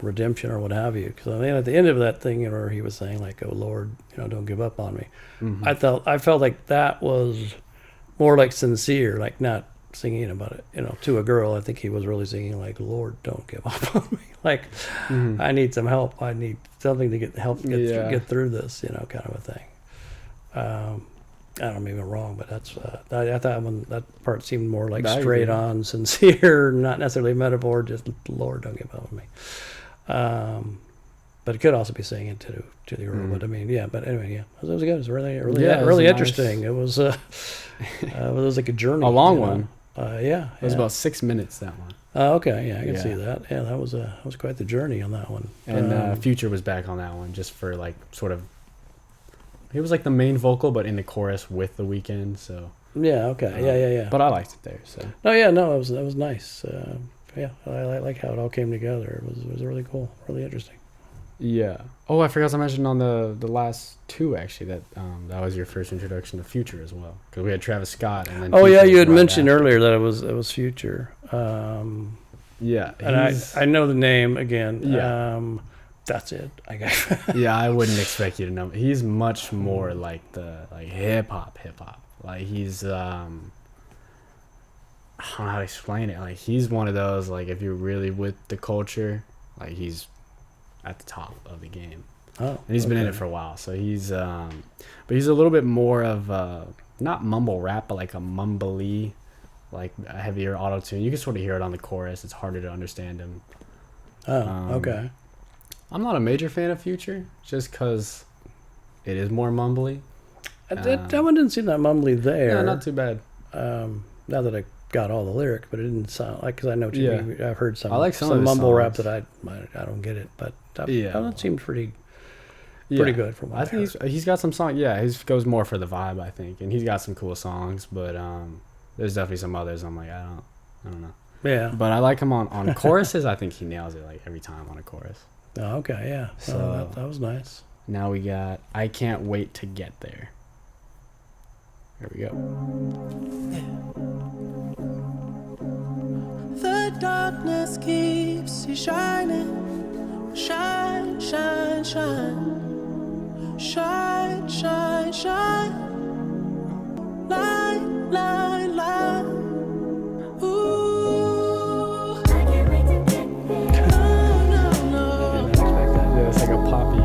redemption or what have you. Because I mean, at the end of that thing, where he was saying like, "Oh Lord, don't give up on me," I felt like that was more like sincere, like not singing about it, to a girl. I think he was really singing like, "Lord, don't give up on me." Like, I need some help. I need something to get through this, kind of a thing. I don't mean it wrong, but that's I thought when that part seemed more like straight on, sincere, not necessarily a metaphor. Just Lord, don't give up on me. But it could also be saying it to the girl. But I mean, but anyway, it was good. It was really nice. Interesting. It was it was like a journey, A long one. It was about 6 minutes, that one. Okay, I can see that. Yeah, that was quite the journey on that one. And Future was back on that one just for like sort of. He was like the main vocal, but in the chorus with The Weeknd. So yeah, okay, yeah. But I liked it there. So it was nice. I like how it all came together. It was really cool, really interesting. Yeah. Oh, I forgot to mention on the last two actually that was your first introduction to Future as well, because we had Travis Scott and then. Oh Future yeah, was you had right mentioned after. earlier that it was Future. Yeah, and I know the name again. Yeah. That's it. I got. Yeah, I wouldn't expect you to know. He's much more like the hip hop. Like he's I don't know how to explain it. Like he's one of those, like if you're really with the culture, like he's at the top of the game. Oh, and he's been in it for a while, so he's but he's a little bit more of not mumble rap, but like a mumbly, like a heavier auto tune. You can sort of hear it on the chorus. It's harder to understand him. Oh, okay. I'm not a major fan of Future, just because it is more mumbly. That one didn't seem that mumbly there. Yeah, not too bad. Now that I got all the lyrics, but it didn't sound like, because I know what you mean. I've heard some. I like some of his mumble rap songs. that I don't get it, but Yeah. that seemed pretty. pretty good from what I think he's got some songs. Yeah, he goes more for the vibe, I think, and he's got some cool songs. But there's definitely some others. I'm like, I don't know. Yeah. But I like him on choruses. I think he nails it like every time on a chorus. Oh, okay, yeah. So that was nice. Now we got I Can't Wait to Get There. Here we go. The darkness keeps you shining. Shine, shine, shine. Shine, shine, shine. Light, light, light. Ooh. I can't wait to get there. No, no, no. I didn't expect that. Yeah, it's like a poppy.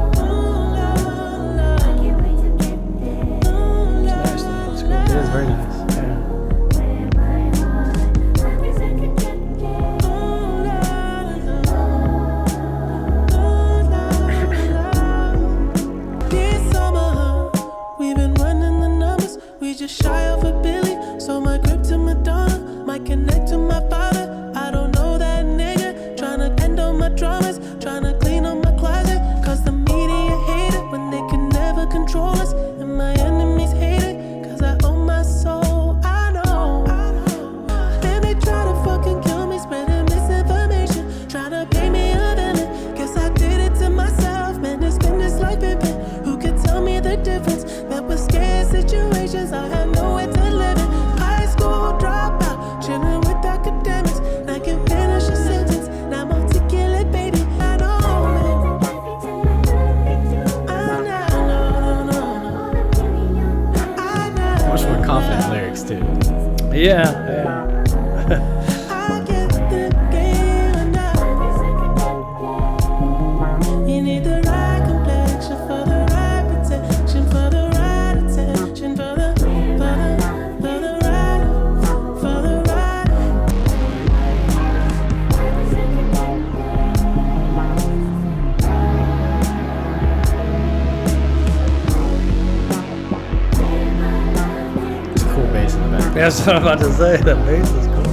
It is very nice. Yeah. This summer, we've been running the numbers. We just shy of a billy. So my grip to Madonna might connect to my father. I don't know that nigga. Tryna end on my dramas. Tryna clean up my closet. Cause the media hate it when they can never control us. And my enemies hate it. Cause I own my soul. I know. Then they try to fucking kill me. Spreading misinformation. Try to pay me a villain. Guess I did it to myself. Man, it's been this life pimping. Who could tell me the difference? That was scary situations. I had nowhere to live in. High school dropout. Chilling with academics. I can finish a sentence. Now I'm articulate, baby. I know. Much more confident lyrics too. Yeah. I get the game now. You need the right complexion for the right protection, for the right attention, for the right. It's a cool bass in the back. That's what I'm about to say. The bass is cool.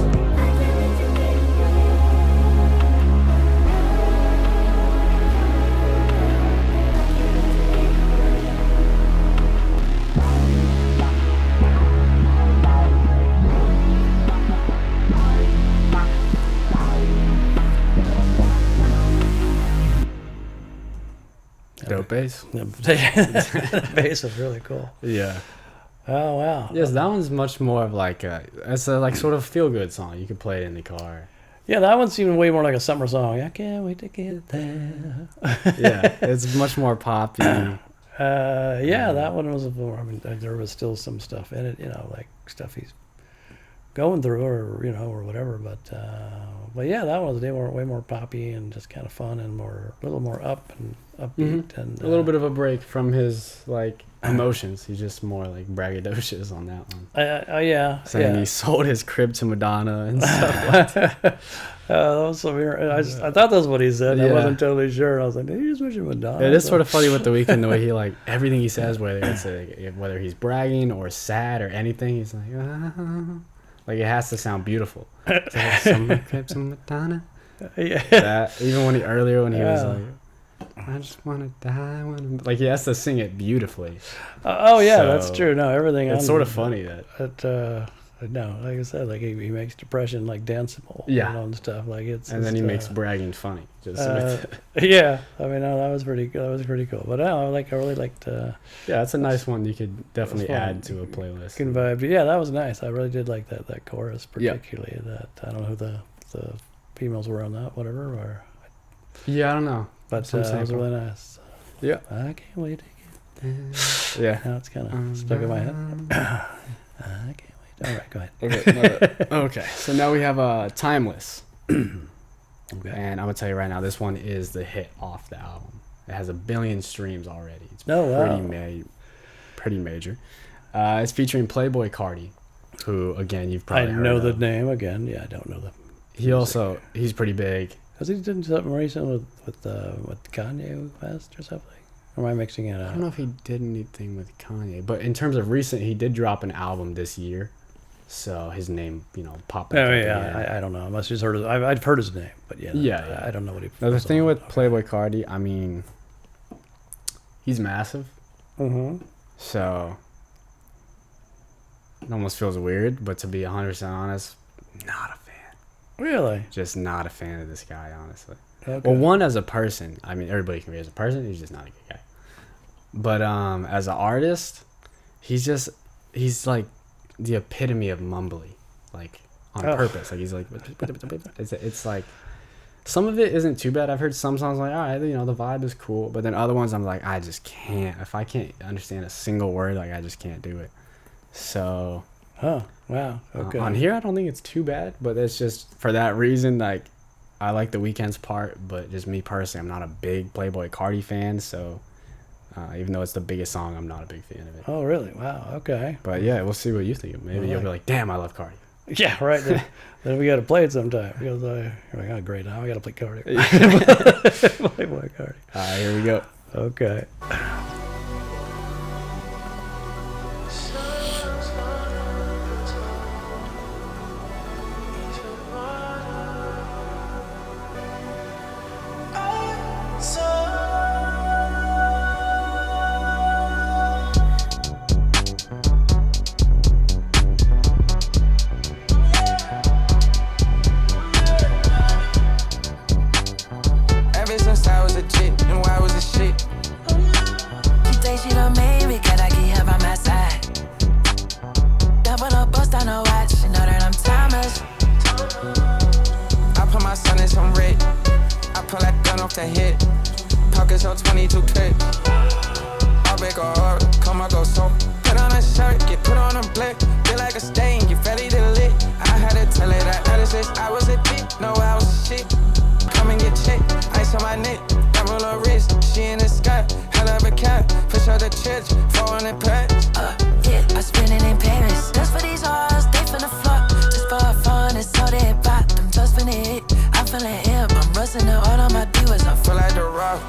Dope bass. The bass is really cool. Yeah. Oh, wow. Yes, that one's much more of like it's a like sort of feel good song. You could play it in the car. Yeah, that one seemed way more like a summer song. I can't wait to get there. Yeah, it's much more poppy. Yeah, that one was more. I mean, there was still some stuff in it, like stuff he's going through, or whatever. But yeah, that one was way more poppy and just kind of fun and a little more up and upbeat and A little bit of a break from his like emotions. He's just more like braggadocious on that one. Yeah, Saying he sold his crib to Madonna and stuff like that. that was so weird. I thought that's what he said. I Yeah. wasn't totally sure. I was like, did he just mention Madonna? It is sort of funny with The Weeknd, the way he like everything he says, whether whether he's bragging or sad or anything, he's like, like it has to sound beautiful. It's like, some crib to Madonna. Yeah. That even when he was like, I just want to die. Like he has to sing it beautifully. Oh yeah, So, that's true. No, everything. It's sort of funny that. No, like I said, like he makes depression like danceable. Yeah. And stuff like it's. And then he just, makes bragging funny. Just with it. yeah, I mean, no, that was pretty cool. But I really liked. Yeah, that's a nice one. You could definitely fun. add to a playlist. Good vibe. But yeah, that was nice. I really did like that chorus particularly. That I don't know who the females were on that, whatever. Or Yeah, I don't know. but Some it was sample. really nice. Yeah. I can't wait to get. Yeah. Now it's kind of stuck in my head. I can't wait. All right, go ahead. Okay. Okay. So now we have Timeless. Okay. And I'm gonna tell you right now, this one is the hit off the album. It has 1 billion streams already. It's Oh, wow. pretty major. It's featuring Playboy Cardi, who again you've I probably heard know of. the name again. Yeah, I don't know the. He's pretty big. Has he done something recent with Kanye West or something? Or am I mixing it I up? don't know if he did anything with Kanye, but in terms of recent, he did drop an album this year. So his name, popped up. Oh, again. yeah, I don't know. I must just heard. I've heard his name, but yeah, Yeah. I don't know what he. Now, the was thing on. with Playboy Cardi, I mean, he's massive. Mm-hmm. So it almost feels weird, but to be 100% honest, not a fan. Really? Just not a fan of this guy, honestly. Okay. Well, one, as a person, I mean, everybody can be as a person. He's just not a good guy. But as an artist, he's like the epitome of mumbly, like on purpose. Like he's like, it's like, some of it isn't too bad. I've heard some songs like, all right, you know, the vibe is cool. But then other ones, I'm like, I just can't. If I can't understand a single word, like I just can't do it. So. Huh. Wow. Okay. On here, I don't think it's too bad, but it's just for that reason. Like, I like The Weeknd's part, but just me personally, I'm not a big Playboi Carti fan. So, even though it's the biggest song, I'm not a big fan of it. Oh, really? Wow. Okay. But yeah, we'll see what you think. Maybe you'll be like, "Damn, I love Carti." Yeah. Right. Then we got to play it sometime. Because you're like, oh, great. Now we got to play Carti. Playboi Carti. All right, here we go. Okay. Ever since I was a chick, and why was a shit? She think she done made me, can I keep her by my side? Double the bust on her watch, she know that I'm timeless. I put my son in some red. I pull that gun off the hip. Pockets on 22 clip. I'll make a order, come on, go so. Put on a shirt, get put on a blick. Feel like a stain, get ready to lit. I had to tell her that I was a dick, no, I was a shit. Come and get checked, ice on my neck, double her wrist. She in the sky, hell of a cat. Push out the church, 400 packs. Yeah, I spend it in Paris. Just for these hoes, they finna flock. Just for fun, it's all they pop. Them just finna hit. I'm feeling ill, I'm rusting the all on my divas. I feel like the rock.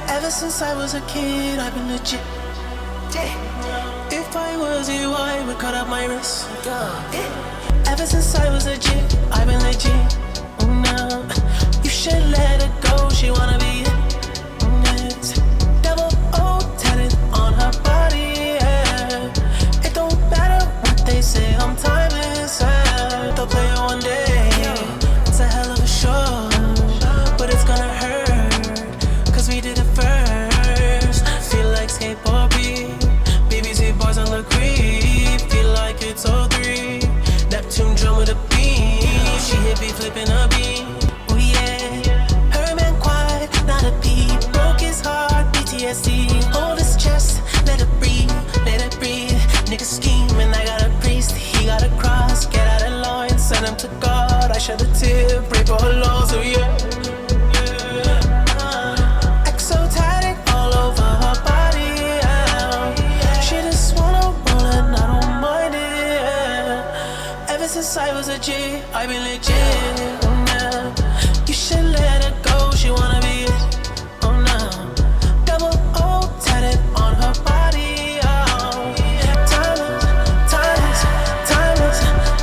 Ever since I was a kid, I've been legit. If I was you, I would cut up my wrist. Ever since I was a G, I've been legit. No, you should let her go. She wanna be it. Double O tatted on her body. Yeah. It don't matter what they say. I'm timeless. They'll play it one day. It's a hell of a show, but it's gonna hurt. Cause we did it first. Feel like skateboard beat. BBC boys on the creep. Feel like it's 03. Neptune drum with a beam. She hit me flipping a beam. Oh yeah. Her man quiet, not a peep. Broke his heart, PTSD. Hold his chest, let it breathe, let it breathe. Nigga scheming, I got a priest. He got a cross, get out of line, send him to God. I shed a tear, pray for her loss, oh yeah. Exotic all over her body. Yeah. She just wanna roll and I don't mind it. Yeah. Ever since I was a G, I've been legit. Yeah. You should let her go, she wanna be it. Oh no. Double O tatted on her body. Oh. Timeless, timeless, timeless,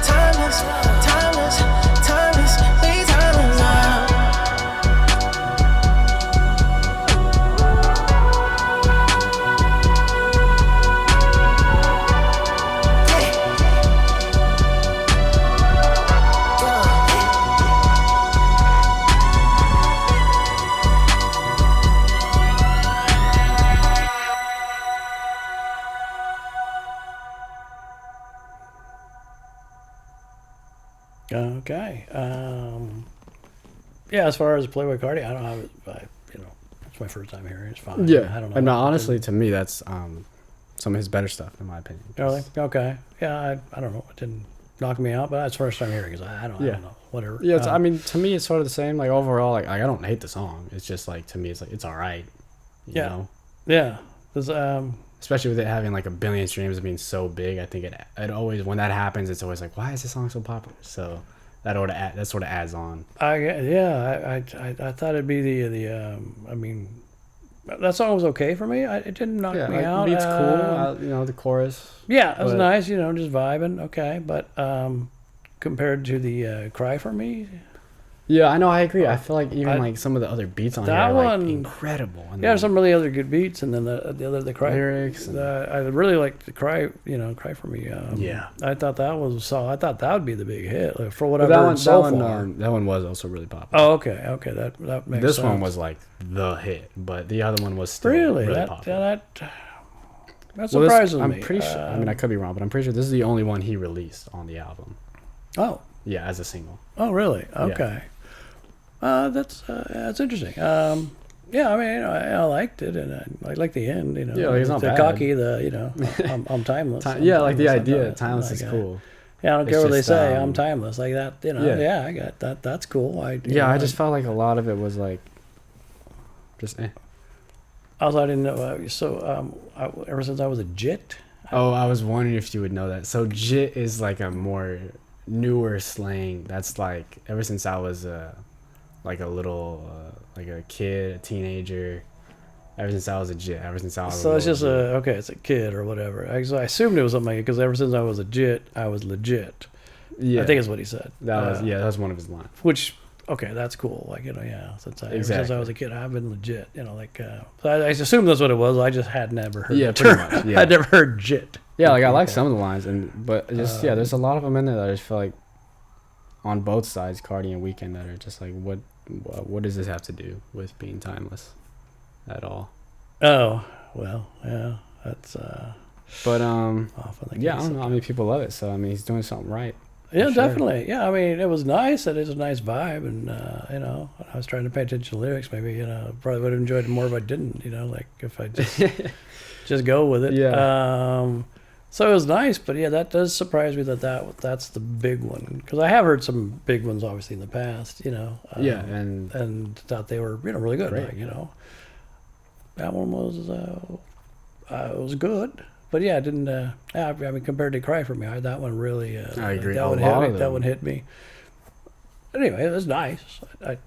timeless, timeless, timeless, we timeless now. Okay. Yeah, as far as Playboi Carti, I don't know. It's my first time hearing it. It's fine. Yeah, I don't know. And honestly, to me, that's some of his better stuff, in my opinion. Really? Okay. Yeah, I don't know. It didn't knock me out, but that's the first time hearing it. I don't know. Whatever. Yeah, I mean, to me, it's sort of the same. Like, overall, like I don't hate the song. It's just, like, to me, it's like, it's all right. You know? Yeah. There's, especially with it having, like, 1 billion streams and being so big, I think it always, when that happens, it's always like, why is this song so popular? So that sort of adds on. I thought it'd be I mean, that song was okay for me. It didn't knock me out. Beat's cool. The chorus. Yeah, it was nice. Just vibing. Okay, but compared to the Cry for Me, Yeah, I know. I agree. I feel like even like some of the other beats on here that are like one- incredible. And Yeah, then some really other good beats, and then the cry lyrics. And, I really liked the cry for me. Yeah. I thought that was so. I thought that would be the big hit like, for but whatever. that one, so that one, far. that one was also really popular. Oh, okay, that makes This sense. one was like the hit, but the other one was still really popular. that Well, surprises me. I'm pretty sure. I mean, I could be wrong, but I'm pretty sure this is the only one he released on the album. oh, Yeah, as a single. oh, really? Okay. That's interesting. Yeah, I mean, I liked it, and I like the end. You know, Yeah, like, it's not the bad. cocky, I'm timeless. Yeah, like the timeless, idea. Timeless is like, cool. Yeah, I don't It's care what they just, say. I'm timeless, like that. You know. yeah. Yeah, I got that. That's cool. I just felt like a lot of it was like, just eh. Also, I didn't know. Ever since I was a jit. Oh, I was wondering if you would know that. So jit is like a more newer slang. That's like ever since I was like a little like a kid, a teenager. Ever since I was a jit. Ever since I was. So it's just jit. it's a kid or whatever. I assumed it was something because ever since I was a jit, I was legit. Yeah, I think is what he said. that was one of his lines. Which, okay, that's cool. Like, you know, yeah. Ever since I was a kid, I've been legit. You know, like, so I assumed that's what it was. I just had never heard. Yeah, the pretty term. much, yeah. I'd never heard jit. Yeah, like I like some of the lines, but just there's a lot of them in there that I just feel like on both sides, Cardi and Weeknd, that are just like, what does this have to do with being timeless at all? Oh well, yeah. That's But often the yeah, I case. don't know. I mean, people love it, so I mean, he's doing something right. Yeah, for sure. definitely. Yeah, I mean, it was nice. It is a nice vibe, and you know, I was trying to pay attention to lyrics. Maybe probably would have enjoyed it more if I didn't. You know, like if I just go with it. Yeah. So it was nice, but yeah, that does surprise me that's the big one because I have heard some big ones obviously in the past. You know. Yeah, and thought they were really good. Great. Like, you know, that one was good. But yeah, it didn't. I mean, compared to "Cry for Me," that one really. I agree. That A one lot hit of me. That them. one hit me. Anyway, it was nice. I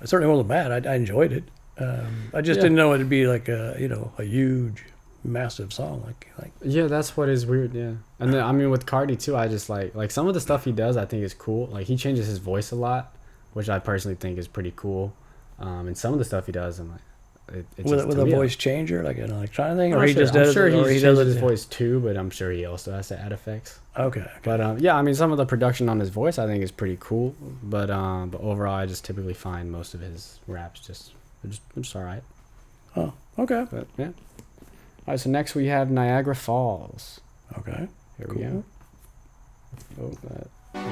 certainly wasn't bad. I enjoyed it. I just didn't know it'd be like a huge, massive song like. yeah, that's what is weird. Yeah, and then I mean with Cardi too, I just like some of the stuff he does. I think is cool. Like he changes his voice a lot, which I personally think is pretty cool. And some of the stuff he does, I'm like. With a voice changer, like an electronic thing, I'm or he sure, just does I'm sure it, or he he does changes his it. voice too, but I'm sure he also has to add effects. Okay. But yeah, I mean, some of the production on his voice I think is pretty cool. But overall, I just typically find most of his raps just all right. Oh, okay. But yeah. All right, so next we have Niagara Falls. Okay. Here we go. Oh, there we go.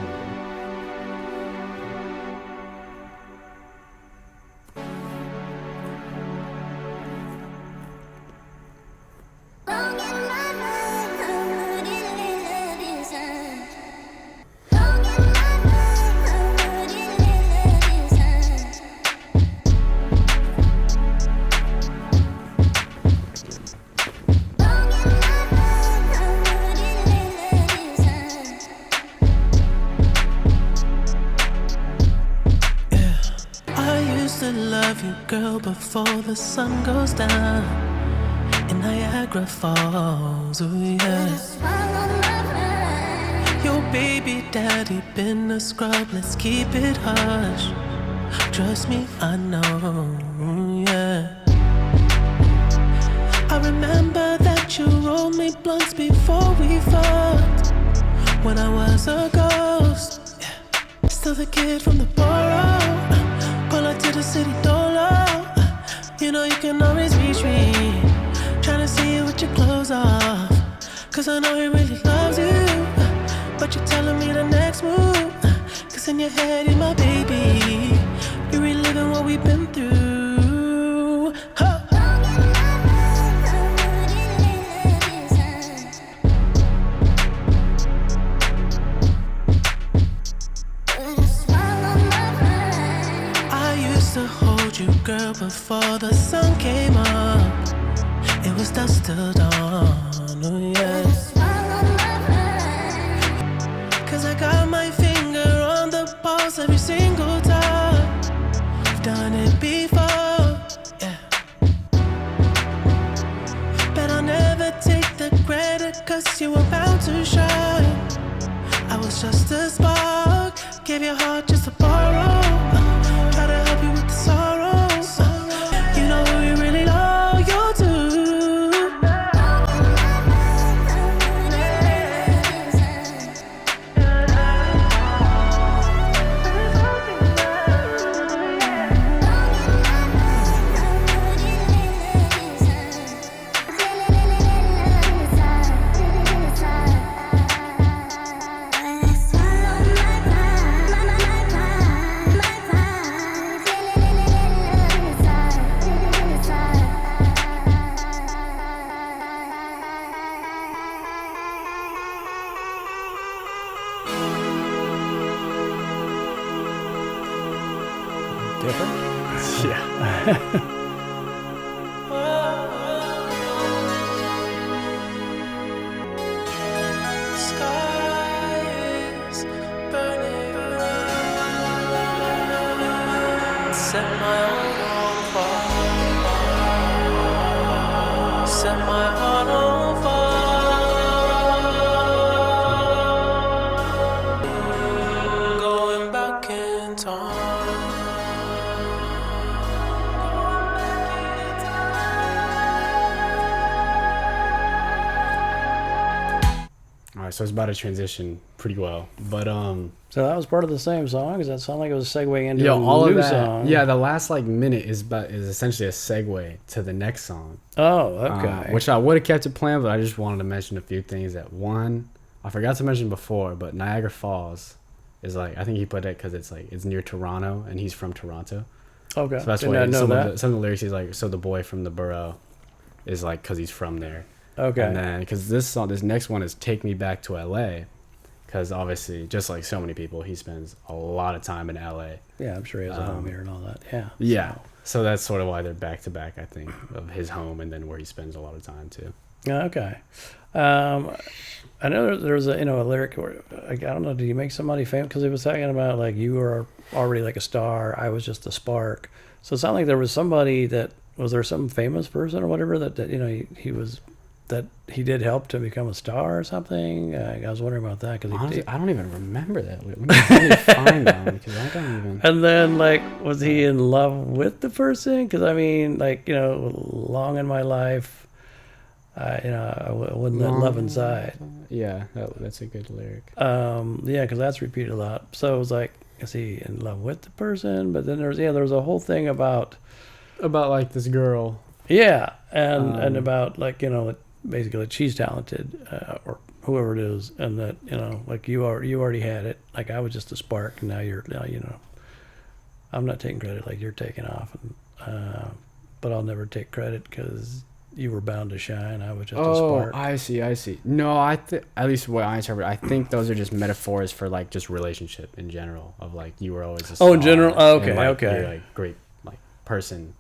I used to love you, girl, before the sun goes down in Niagara Falls. Oh yeah. Your baby daddy been a scrub. Let's keep it hush. Trust me, I know. Yeah. I remember that you rolled me blunts before we fucked. When I was a ghost. Yeah. Still the kid from the borough. Pull up to the city door. You know you can always reach me. Tryna see you with your clothes off. Cause I know he really loves you. But you're telling me the next move. Cause in your head you're my baby. You're reliving what we've been through. Huh. I used to hold you, girl, before the sun came up. It was dusk till dawn, oh yeah. Cause I got my finger on the pulse every single time. I've done it before, yeah. But I'll never take the credit cause you were bound to shine. I was just a spark, gave your heart just to borrow. different. Yeah. Sky is burning. Set my heart on fire. Set my heart on fire. Going back in time. All right, so it's about to transition pretty well, but So that was part of the same song. Does that sound like it was segueing into yeah, a all new of that. song? Yeah, the last like minute is essentially a segue to the next song. Oh, okay. Which I would have kept it planned, but I just wanted to mention a few things. That one, I forgot to mention before, but Niagara Falls is like, I think he put it because it's like it's near Toronto, and he's from Toronto. Okay. So that's Did why not know some that. of the lyrics he's like, so the boy from the borough is like because he's from there. Okay. And then because this next one is "Take Me Back to L.A." Because obviously, just like so many people, he spends a lot of time in L.A. Yeah, I'm sure he has a home here and all that. Yeah. Yeah. So that's sort of why they're back to back, I think, of his home and then where he spends a lot of time too. Yeah, okay. I know there's a a lyric where I don't know. Did he make somebody famous? Because he was talking about like you were already like a star. I was just a spark. So it sounded like there was somebody that was there some famous person or whatever that he was that he did help to become a star or something. I was wondering about that because Honestly, I don't even remember that. Let me find that because I don't even. And then, like, was he in love with the person? Because I mean, like, long in my life, I wouldn't let love inside. Yeah, that's a good lyric. Yeah, because that's repeated a lot. So it was like, is he in love with the person? But then there was a whole thing about like this girl. Yeah, and about like basically like she's talented or whoever it is, and that like you already had it. Like I was just a spark, and now I'm not taking credit like you're taking off, and but I'll never take credit because you were bound to shine. I was just a spark. I see. No, at least what I interpret, I think those are just metaphors for like just relationship in general. Of like you were always a star. Oh, in general. Okay, and, like, okay. You're like great like person.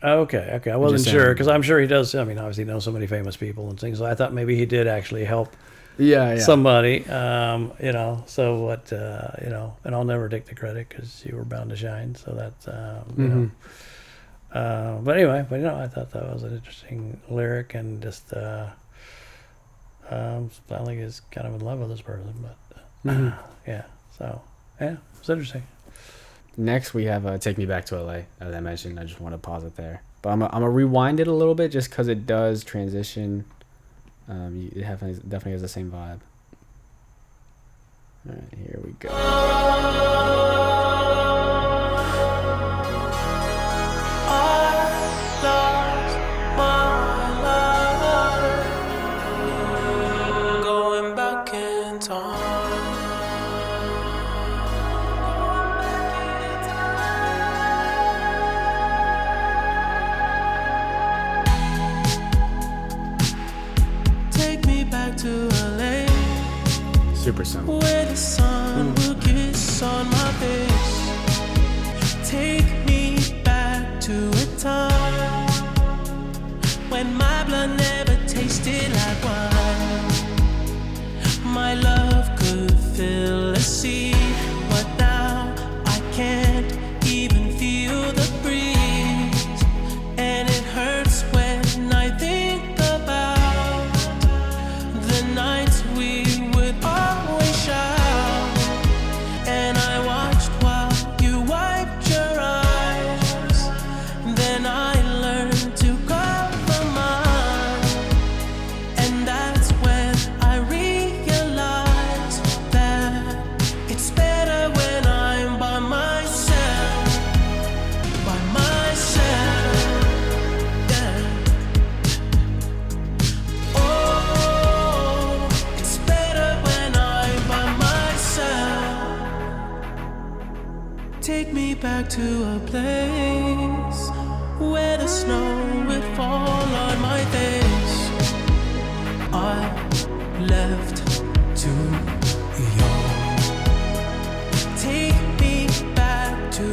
Okay. I wasn't just sure saying. because I'm sure he does. I mean, obviously he knows so many famous people and things. So I thought maybe he did actually help Yeah. somebody. So what? And I'll never take the credit because you were bound to shine. So that's But anyway, I thought that was an interesting lyric and just sound like he's kind of in love with this person. But yeah, so yeah, it's interesting. Next, we have "Take Me Back to LA." As I mentioned, I just want to pause it there. But I'm gonna rewind it a little bit just because it does transition. It definitely has the same vibe. All right, here we go. Going back in time. Take me back to LA, Super simple. where the sun will kiss on my face. Take me back to a time when my blood never tasted like wine. My love could fill a sea, but now I can't even feel the breeze. And it hurts when I think about the nights we would always shout. And I watched while you wiped your eyes. Then I learned to cover mine. And that's when I realized that it's better when I'm by myself. By myself, yeah. Oh, it's better when I'm by myself. Take me back to a place where the snow would fall on my face. I left too young. Take me back to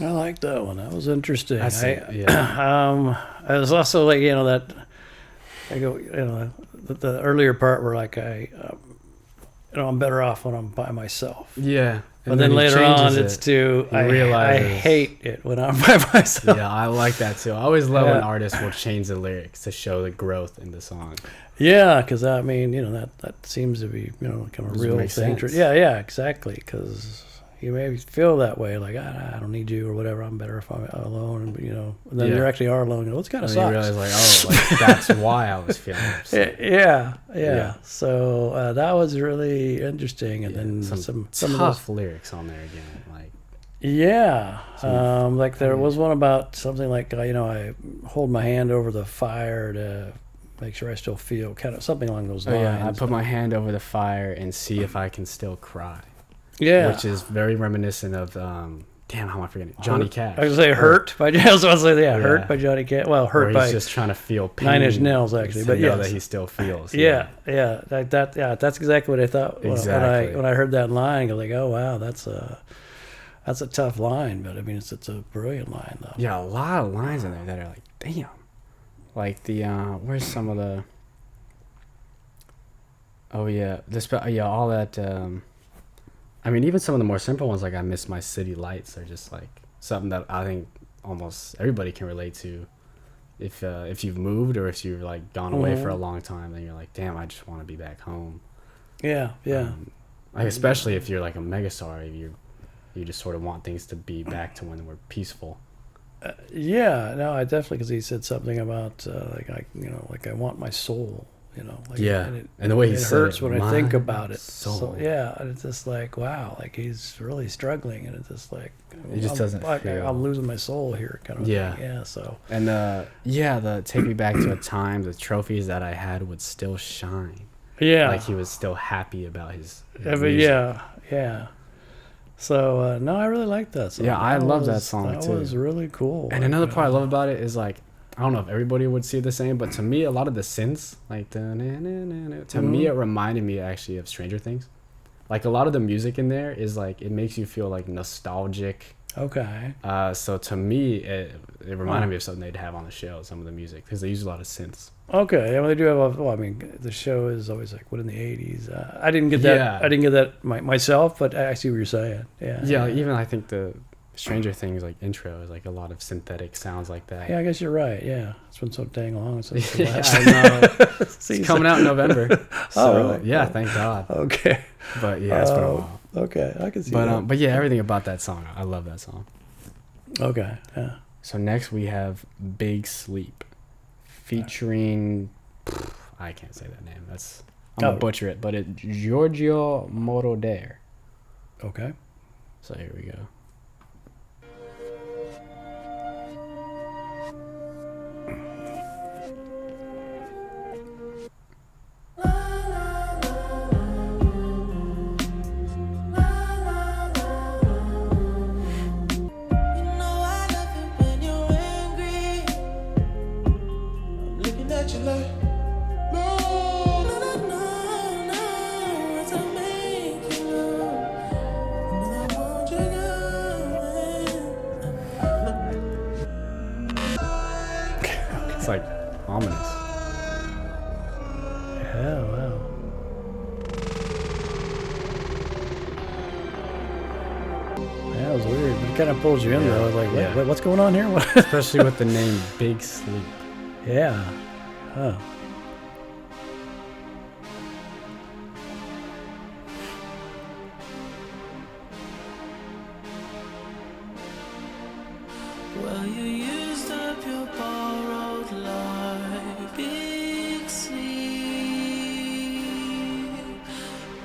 I like that one. That was interesting. That's it, yeah. I was also like, that I go, the earlier part where like I'm better off when I'm by myself. Yeah. But then he later on, changes it's it. to He I realizes- hate it when I'm by myself. Yeah, I like that too. I always love when Yeah. artists will change the lyrics to show the growth in the song. Yeah, because I mean, that seems to be kind of a Does it real make thing. sense? Yeah, exactly. Because you may feel that way, like I don't need you or whatever. I'm better if I'm alone. And then Yeah. you actually are alone. It's kind of And then you sucks. realize, like, that's why I was feeling upset. Yeah. Yeah. So that was really interesting, and then some some of tough lyrics on there again. Like, those, like there was one about something like I hold my hand over the fire to make sure I still feel, kind of something along those oh lines. yeah, I put my hand over the fire and see if I can still cry. Yeah. Which is very reminiscent of damn, how am I forgetting? Johnny Cash. I was gonna say "Hurt" by I was gonna say Yeah. "Hurt" by Johnny Cash. Well, Where "Hurt" he's by just trying to feel pain. 9 Inch Nails, actually, to but know yes. that he still feels. Yeah, that's exactly what I thought Exactly. when I heard that line. I was like, oh wow, that's a tough line, but I mean it's a brilliant line though. Yeah, a lot of lines in there that are like, damn. Like the where's some of the oh yeah, all that I mean, even some of the more simple ones, like I Miss My City Lights, are just like something that I think almost everybody can relate to. If you've moved or if you've like gone away for a long time, then you're like, damn, I just want to be back home. Yeah. Like especially if you're like a megastar, you just sort of want things to be back to when we're peaceful. Yeah, no, I definitely, because he said something about like I want my soul, like, Yeah, and and the way he it said hurts it, when I think my about it. soul. So yeah, and it's just like wow, like he's really struggling, and it's just like It just doesn't feel- I'm losing my soul here, kind of Yeah. thing. Yeah, so And the take me back to a time the trophies that I had would still shine. yeah, Like he was still happy about his but music. yeah. So no, I really like that song. Yeah, I love that song, that too. was really cool. And another part I love about it is like, I don't know if everybody would see it the same, but to me, a lot of the synths, like to me, it reminded me actually of Stranger Things. Like a lot of the music in there is like, it makes you feel like nostalgic. Okay. So to me, it reminded me of something they'd have on the show, some of the music, because they use a lot of synths. Okay, yeah, well, they do have. I mean, the show is always like, what in the '80s? I didn't get that. Yeah. I didn't get that myself, but I see what you're saying. Yeah. Yeah, like, even I think the Stranger Things like intro is like a lot of synthetic sounds like that. Yeah, I guess you're right. Yeah, it's been so dang long since the Yeah, last I know. season. It's coming out in November. So, really? yeah, thank God. Okay. But yeah, it's been a while. Okay, I can see that. But yeah, everything about that song, I love that song. Okay. Yeah. So next we have Big Sleep, featuring I can't say that name. I'm gonna butcher it, but it's Giorgio Moroder. Okay. So here we go. You know I love it when you're angry. I'm looking at you like, no, no, no, no, no. As I make you love, you know I want you to. It's like ominous. Yeah. Wow. Yeah, it was weird, but it kind of pulls you in though. Like, Yeah. what's going on here? What? Especially with the name Big Sleep. Yeah. Huh. Well, you used up your borrowed life. Big sleep,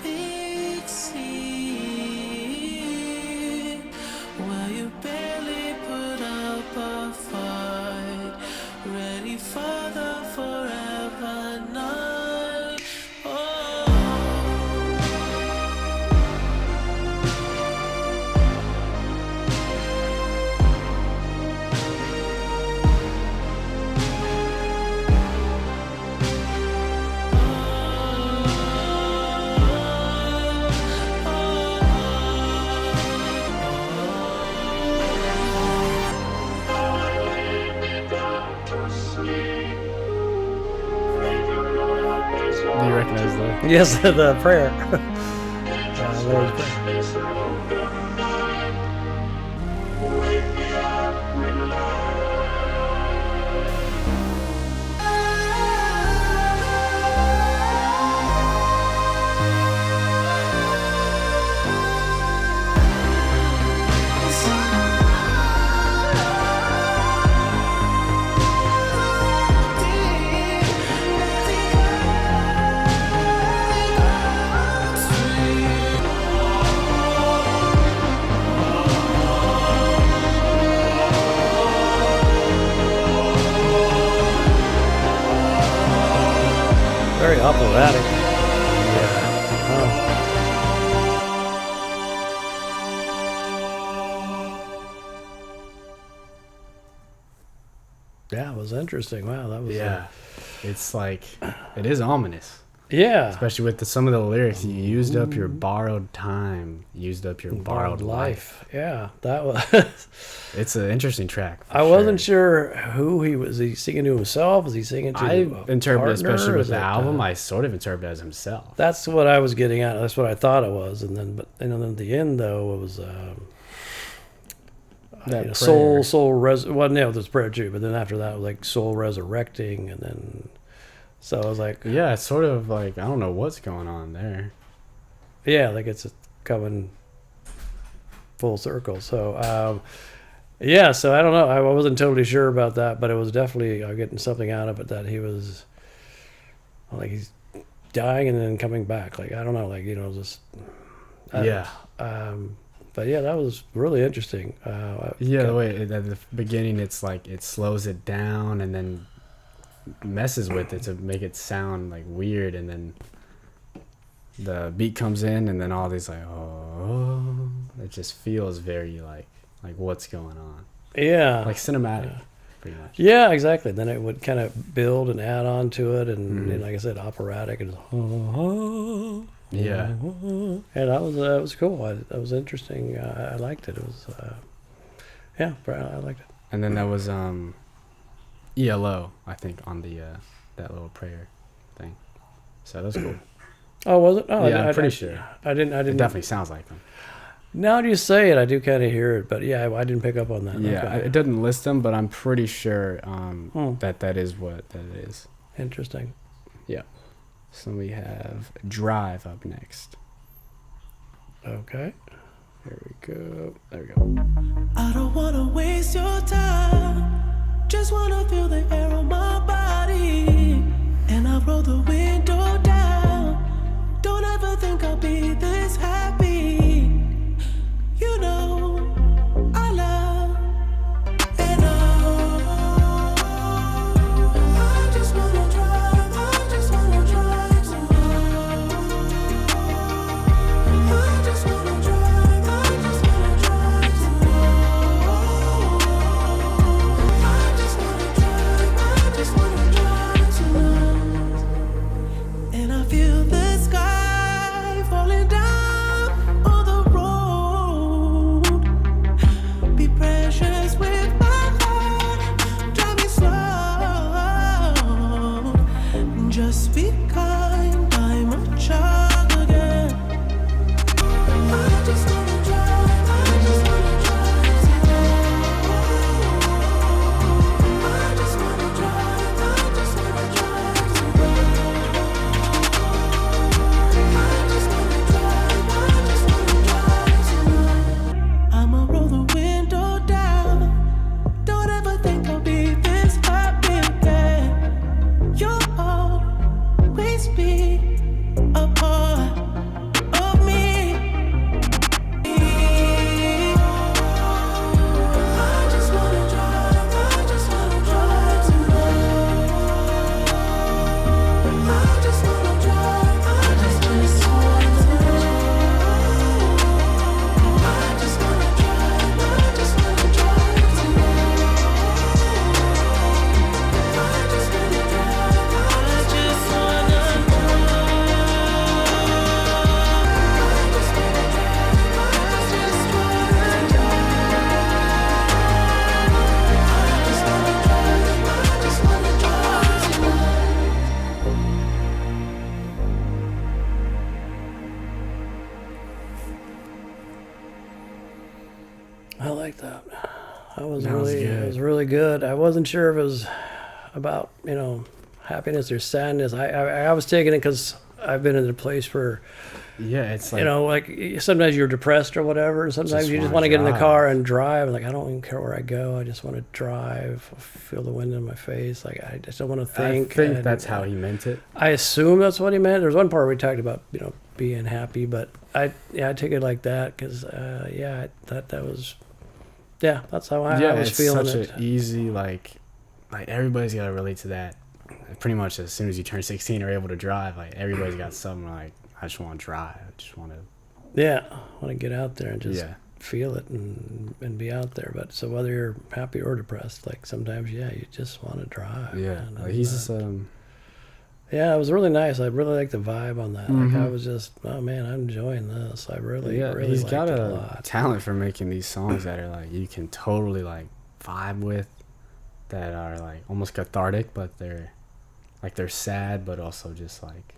big sleep. Well, you barely put up a fight. Ready for the forever night. Oh. as the. Yes, the prayer. Lord's Prayer. Very operatic. Yeah, it was interesting. Wow, that was Yeah, it's like it is ominous, yeah. especially with some of the lyrics. You used up your borrowed time, used up your borrowed life. Yeah, that was. It's an interesting track. for I wasn't sure. sure who he was. He singing to himself? Was he singing to? I a interpret, partner, especially or with is the it, album, I sort of interpret it as himself. That's what I was getting at. That's what I thought it was, and then then at the end though it was That well, no, there's prayer too, but then after that it was like soul resurrecting, and then so I was like, Yeah, it's sort of like I don't know what's going on there. yeah, like it's coming full circle. So yeah, so I don't know. I wasn't totally sure about that, but it was definitely getting something out of it that he was like he's dying and then coming back. Like I don't know, like just Yeah. But yeah, that was really interesting. Yeah, the way at the beginning it's like it slows it down and then messes with it to make it sound like weird, and then the beat comes in and then all these like it just feels very like what's going on, Yeah, like cinematic, pretty much. yeah, exactly. Then it would kind of build and add on to it, and like I said, operatic and Yeah. and that was cool. That was interesting. I liked it. It was yeah, I liked it. And then that was ELO, I think, on the that little prayer thing. So that was cool. Oh, was it? Oh, Yeah, I'm pretty sure. I didn't. It definitely sounds like them. Now that you say it, I do kind of hear it, but yeah, I didn't pick up on that. Yeah, Okay. it doesn't list them, but I'm pretty sure Hmm. that is what that is. Interesting. Yeah. So we have Drive up next. Okay. Here we go. There we go. I don't wanna waste your time. Just wanna feel the air on my body. And I roll the window down. Don't ever think I'll be this happy. You know, I love. And I just wanna drive. I just wanna drive somewhere. I just wanna drive. I just wanna drive somewhere. I just wanna drive. I just wanna drive somewhere. And I feel the sky falling down. really good. I wasn't sure if it was about, happiness or sadness. I was taking it because I've been in a place where, Yeah, it's like, like sometimes you're depressed or whatever, and sometimes you just want to get in the car and drive. Like, I don't even care where I go. I just want to drive, feel the wind in my face. Like, I just don't want to think. I think that's how he meant it. I assume that's what he meant. There's one part where we talked about, being happy, but I take it like that because, that was, that's how I was feeling it. It's such an easy, like everybody's got to relate to that. Pretty much as soon as you turn 16 or able to drive, like everybody's got something like, I just want to drive. I just want to. Yeah, I want to get out there and just feel it and be out there. But so whether you're happy or depressed, like sometimes, you just want to drive. Yeah, he's just. Yeah, it was really nice. I really liked the vibe on that. Like, I was just, oh man, I'm enjoying this. I really he's liked got it a a lot. talent for making these songs that are like you can totally like vibe with, that are like almost cathartic, but they're sad, but also just like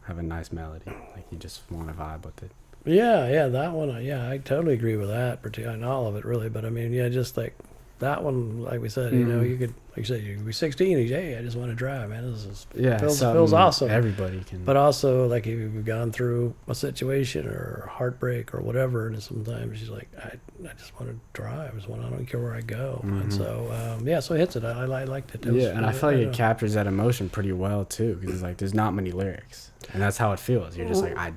have a nice melody. Like you just want to vibe with it. Yeah, that one. I totally agree with that. Particularly, not all of it really, but I mean, just like that one. Like we said, you could, like you said, you could be 16. And hey, I just want to drive, man. This is feels awesome. Everybody can. But also, like if you've gone through a situation or heartbreak or whatever, and sometimes she's like, I just want to drive. I don't care where I go. And so, so it hits it. I liked it. And I feel like it captures that emotion pretty well too, because it's like there's not many lyrics, and that's how it feels. You're just like, I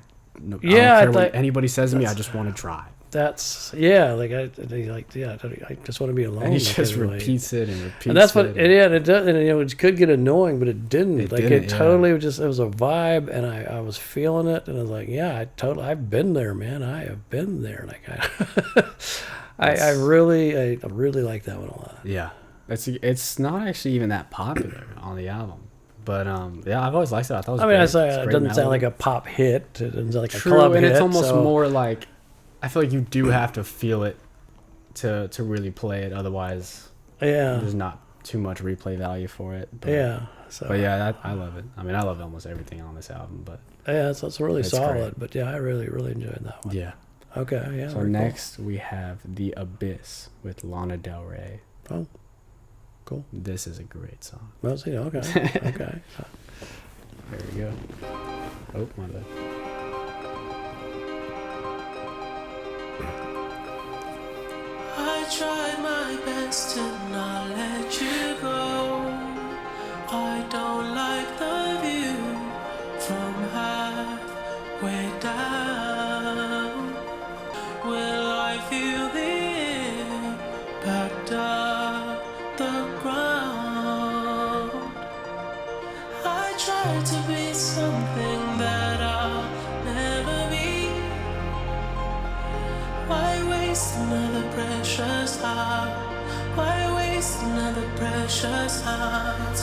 don't care what anybody says to me. I just want to drive. That's I just want to be alone. And he just repeats it and repeats it. And that's what it does. And it could get annoying, but it didn't. It totally was just, it was a vibe, and I was feeling it, and I was like, I've been there, man. I have been there. Like I really like that one a lot. Yeah, it's not actually even that popular on the album. But I've always liked it. I thought it was great. It doesn't sound like a pop hit. It doesn't sound like a club hit. And it's almost more like, I feel like you do have to feel it to really play it. Otherwise, there's not too much replay value for it. But, I love it. I mean, I love almost everything on this album. But it's really solid. Great. But I really enjoyed that one. Yeah. Okay. Yeah. So next we have The Abyss with Lana Del Rey. Oh, cool. This is a great song. Well, okay. Okay. There we go. Oh, my bad. I tried my best to not let you go. I don't like the view from halfway down. Will I feel the impact of the ground? I tried to be something that I'll never be. Why waste another precious heart? Why waste another precious heart?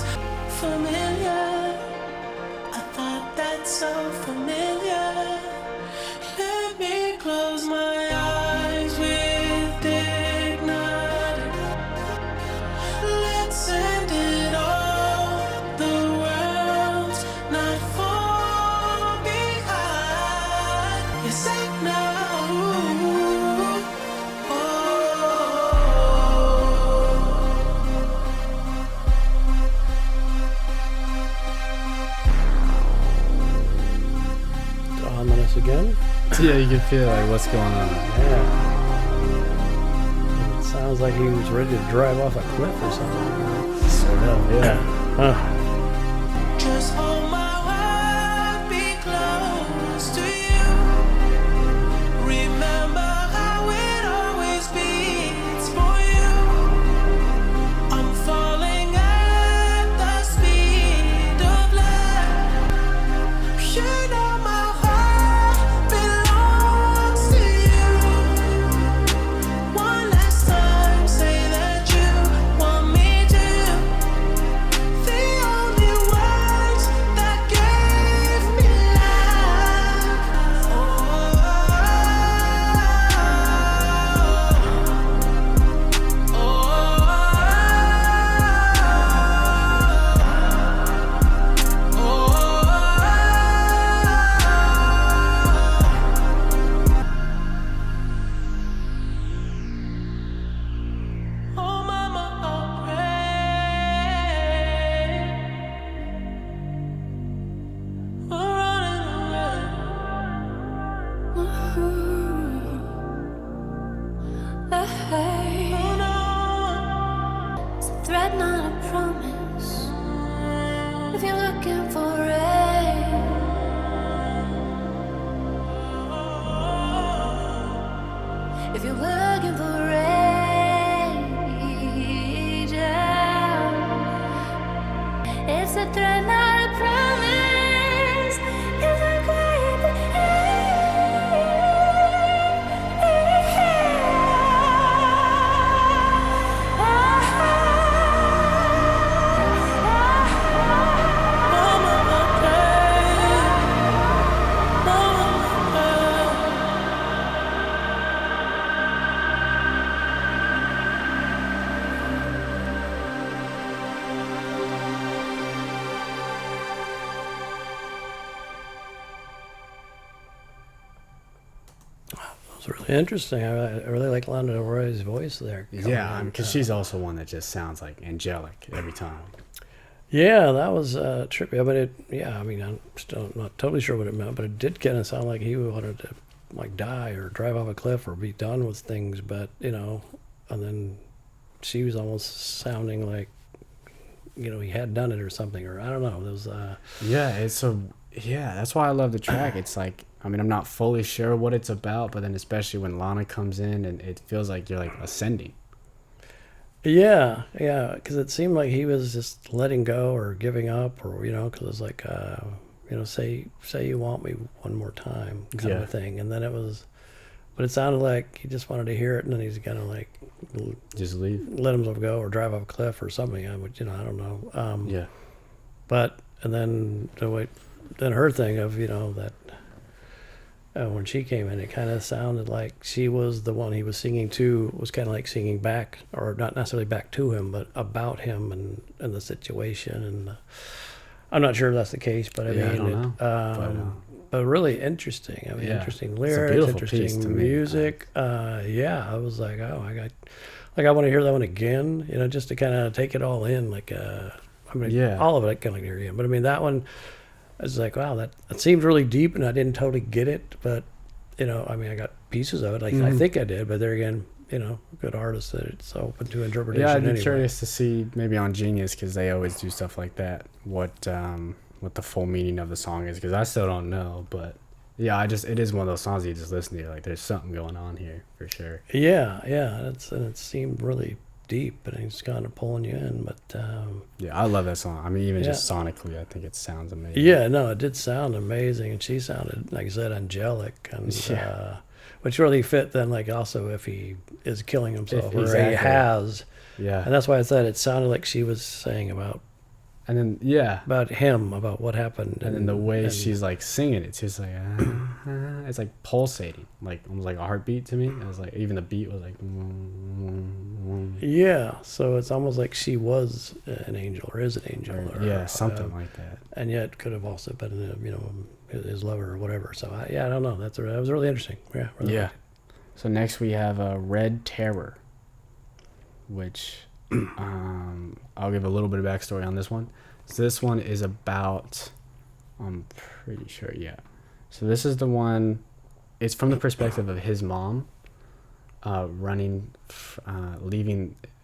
Familiar, I thought that's so familiar. Let me close my eyes with dignity. Let's end it all. The world's not far behind. You're safe now. Again? Yeah, you can feel like what's going on. Yeah. It sounds like he was ready to drive off a cliff or something. Sort of, yeah. Just hold my heart, be close to you. Remember how it always beats for you. I'm falling at the speed of light. You know my heart belongs to you. One last time, say that you want me to. The looking for rain, if you're looking for rage, it's a threat, not a promise. If I quiet the It's really interesting. I really like Lana Del Rey's voice there. Yeah, because she's also one that just sounds like angelic every time. Yeah, that was trippy. I mean, I'm still not totally sure what it meant, but it did kind of sound like he wanted to like die or drive off a cliff or be done with things. But and then she was almost sounding like he had done it or something, or I don't know. There was that's why I love the track. It's like, I mean, I'm not fully sure what it's about, but then especially when Lana comes in and it feels like you're like ascending. Yeah, because it seemed like he was just letting go or giving up, or because it was like, say you want me one more time kind of a thing, and then it was, but it sounded like he just wanted to hear it, and then he's gonna like just leave, let himself go, or drive off a cliff or something. I don't know. But and then then her thing of that. When she came in, it kind of sounded like she was the one he was singing to, was kind of like singing back, or not necessarily back to him, but about him and the situation. And I'm not sure if that's the case, but I don't know. But really interesting. I mean, interesting lyrics, interesting music. I was like, oh, I want to hear that one again. Just to kind of take it all in. All of it I kind of like to hear again. But I mean, that one. I was like, wow, that seemed really deep, and I didn't totally get it, but I got pieces of it. Like I think I did, but there again, good artists that it's open to interpretation. Yeah, I'd be curious to see maybe on Genius, because they always do stuff like that. What the full meaning of the song is, because I still don't know. But yeah, it is one of those songs you just listen to. Like, there's something going on here for sure. Yeah, and it seemed really deep, and it's kind of pulling you in. But I love that song. I mean, even just sonically, I think it sounds amazing. Yeah, no, it did sound amazing, and she sounded, like I said, angelic, and which really fit then, like also if he is killing himself, or he has, and that's why I said it sounded like she was saying about. And then about him, about what happened, and then the way she's like singing it, she's like, it's like pulsating, like almost like a heartbeat to me. It was like, even the beat was like, so it's almost like she was an angel, or is an angel, or something like that. And yet could have also been, his lover or whatever. So I don't know. That was really interesting. Really So next we have Red Terror, which. I'll give a little bit of backstory on this one. So this one is about, I'm pretty sure, so this is the one, it's from the perspective of his mom leaving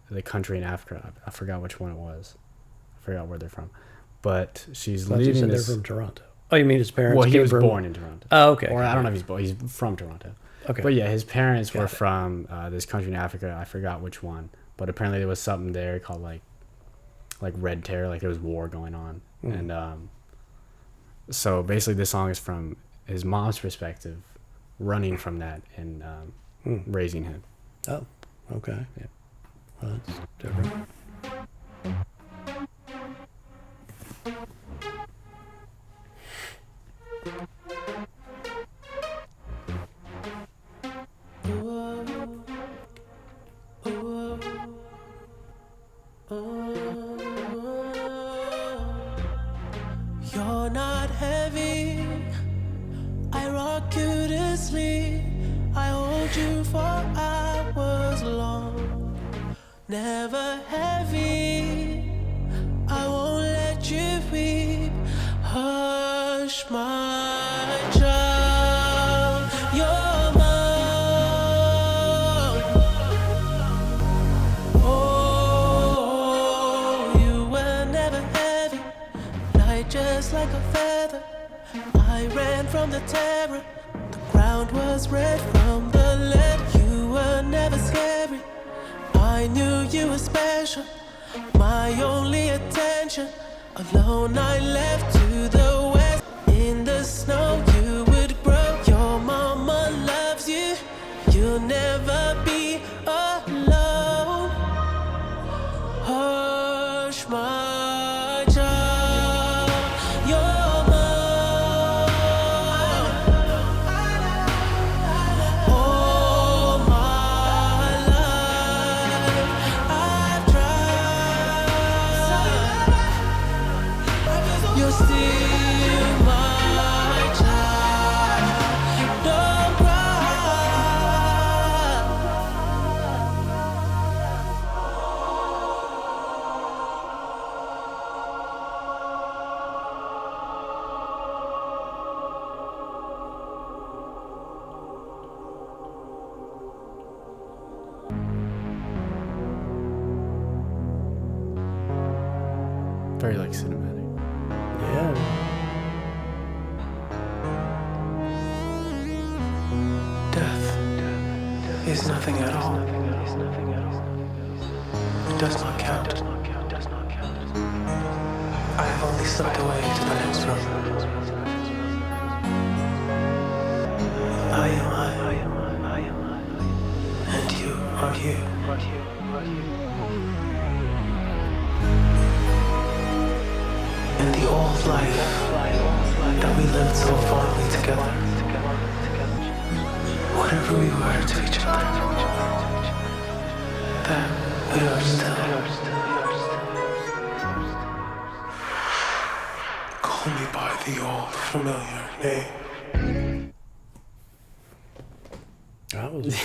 the country in Africa. I forgot which one it was. I forgot where they're from. But she's leaving. You said they're from Toronto. Oh, you mean his parents? Well, he was born in Toronto. Oh, okay. Or I don't know if he's born. He's from Toronto. Okay. But yeah, his parents were from this country in Africa. I forgot which one. But apparently there was something there called like Red Terror, like there was war going on. And so basically this song is from his mom's perspective, running from that and raising him. Oh, okay. Yeah. Well, that's different. You're not heavy. I rock you to sleep. I hold you for hours long. Never heavy. I won't let you weep. Hush, my child. You're mine. Oh, you were never heavy. I just the terror. The ground was red from the lead. You were never scary. I knew you were special, my only attention. Alone I left to the west. In the snow you would grow. Your mama loves you. You'll never be alone. Hush my child, you're mine. All my life I've tried. You're still my child. Don't cry. Very like cinematic. Yeah. Death is nothing at all. It does not count. I have only slipped away to the next room. I am I, and you are you. And the old life that we lived so fondly together. Whatever we were to each other, that we are still. Call me by the old familiar name. That was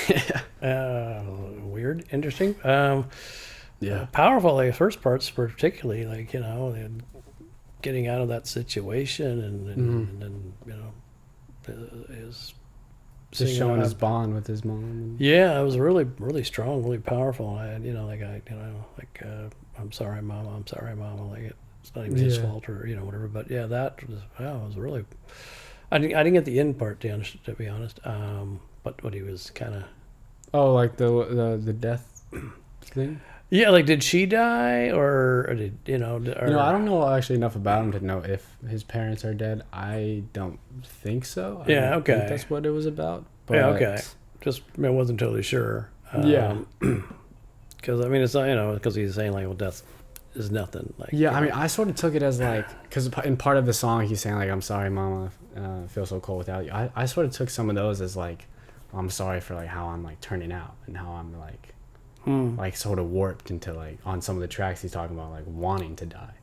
weird, interesting. Yeah. Powerful. Like the first parts, particularly, like and getting out of that situation, and then his Just singing showing out- his bond with his mom. Yeah, it was really, really strong, really powerful. I'm sorry, Mama. I'm sorry, Mama. Like it's not even his Yeah. fault or whatever. But yeah, that was really. I didn't get the end part to be honest. But what he was kind of. Oh, like the death thing. Yeah, like did she die or did or, I don't know actually enough about him to know if his parents are dead. I don't think so. I Yeah, don't okay. think that's what it was about. But Yeah, okay. Just I wasn't totally sure. Yeah. Because it's not because he's saying like, well, death is nothing. Like Yeah, I mean, I sort of took it as like, because in part of the song he's saying like, "I'm sorry, Mama, feel so cold without you." I sort of took some of those as like, I'm sorry for like how I'm like turning out and how I'm like, like sort of warped into like on some of the tracks he's talking about like wanting to die.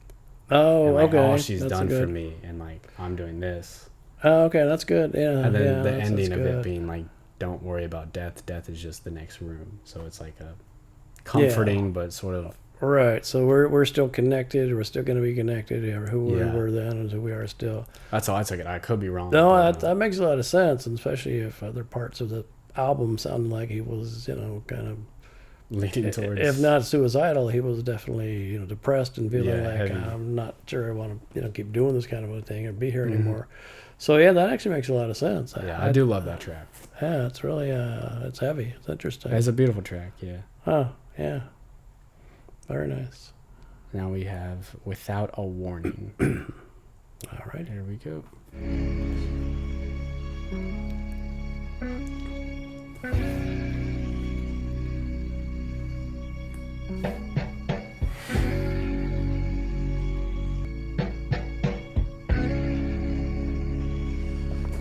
Oh, And, like, okay. all she's That's done for good. me, and like I'm doing this. Oh, okay, that's good. Yeah. And then yeah, the that's ending of good. it being like, "Don't worry about death. Death is just the next room." So it's like a comforting, but sort of Right. So we're still connected. We're still going to be connected. Who we Yeah. were then and who we are still. that's how I took it. I could be wrong. No, but, that makes a lot of sense, and especially if other parts of the album sounded like he was, kind of, leaning towards, if not suicidal, he was definitely, depressed and feeling Yeah, like heavy. I'm not sure I want to, keep doing this kind of a thing or be here anymore. So yeah, that actually makes a lot of sense. Yeah, I do love that track. Yeah, it's really it's heavy. It's interesting. It's a beautiful track. Yeah. Huh? Yeah. Very nice. Now we have "Without a Warning." All right. Here we go.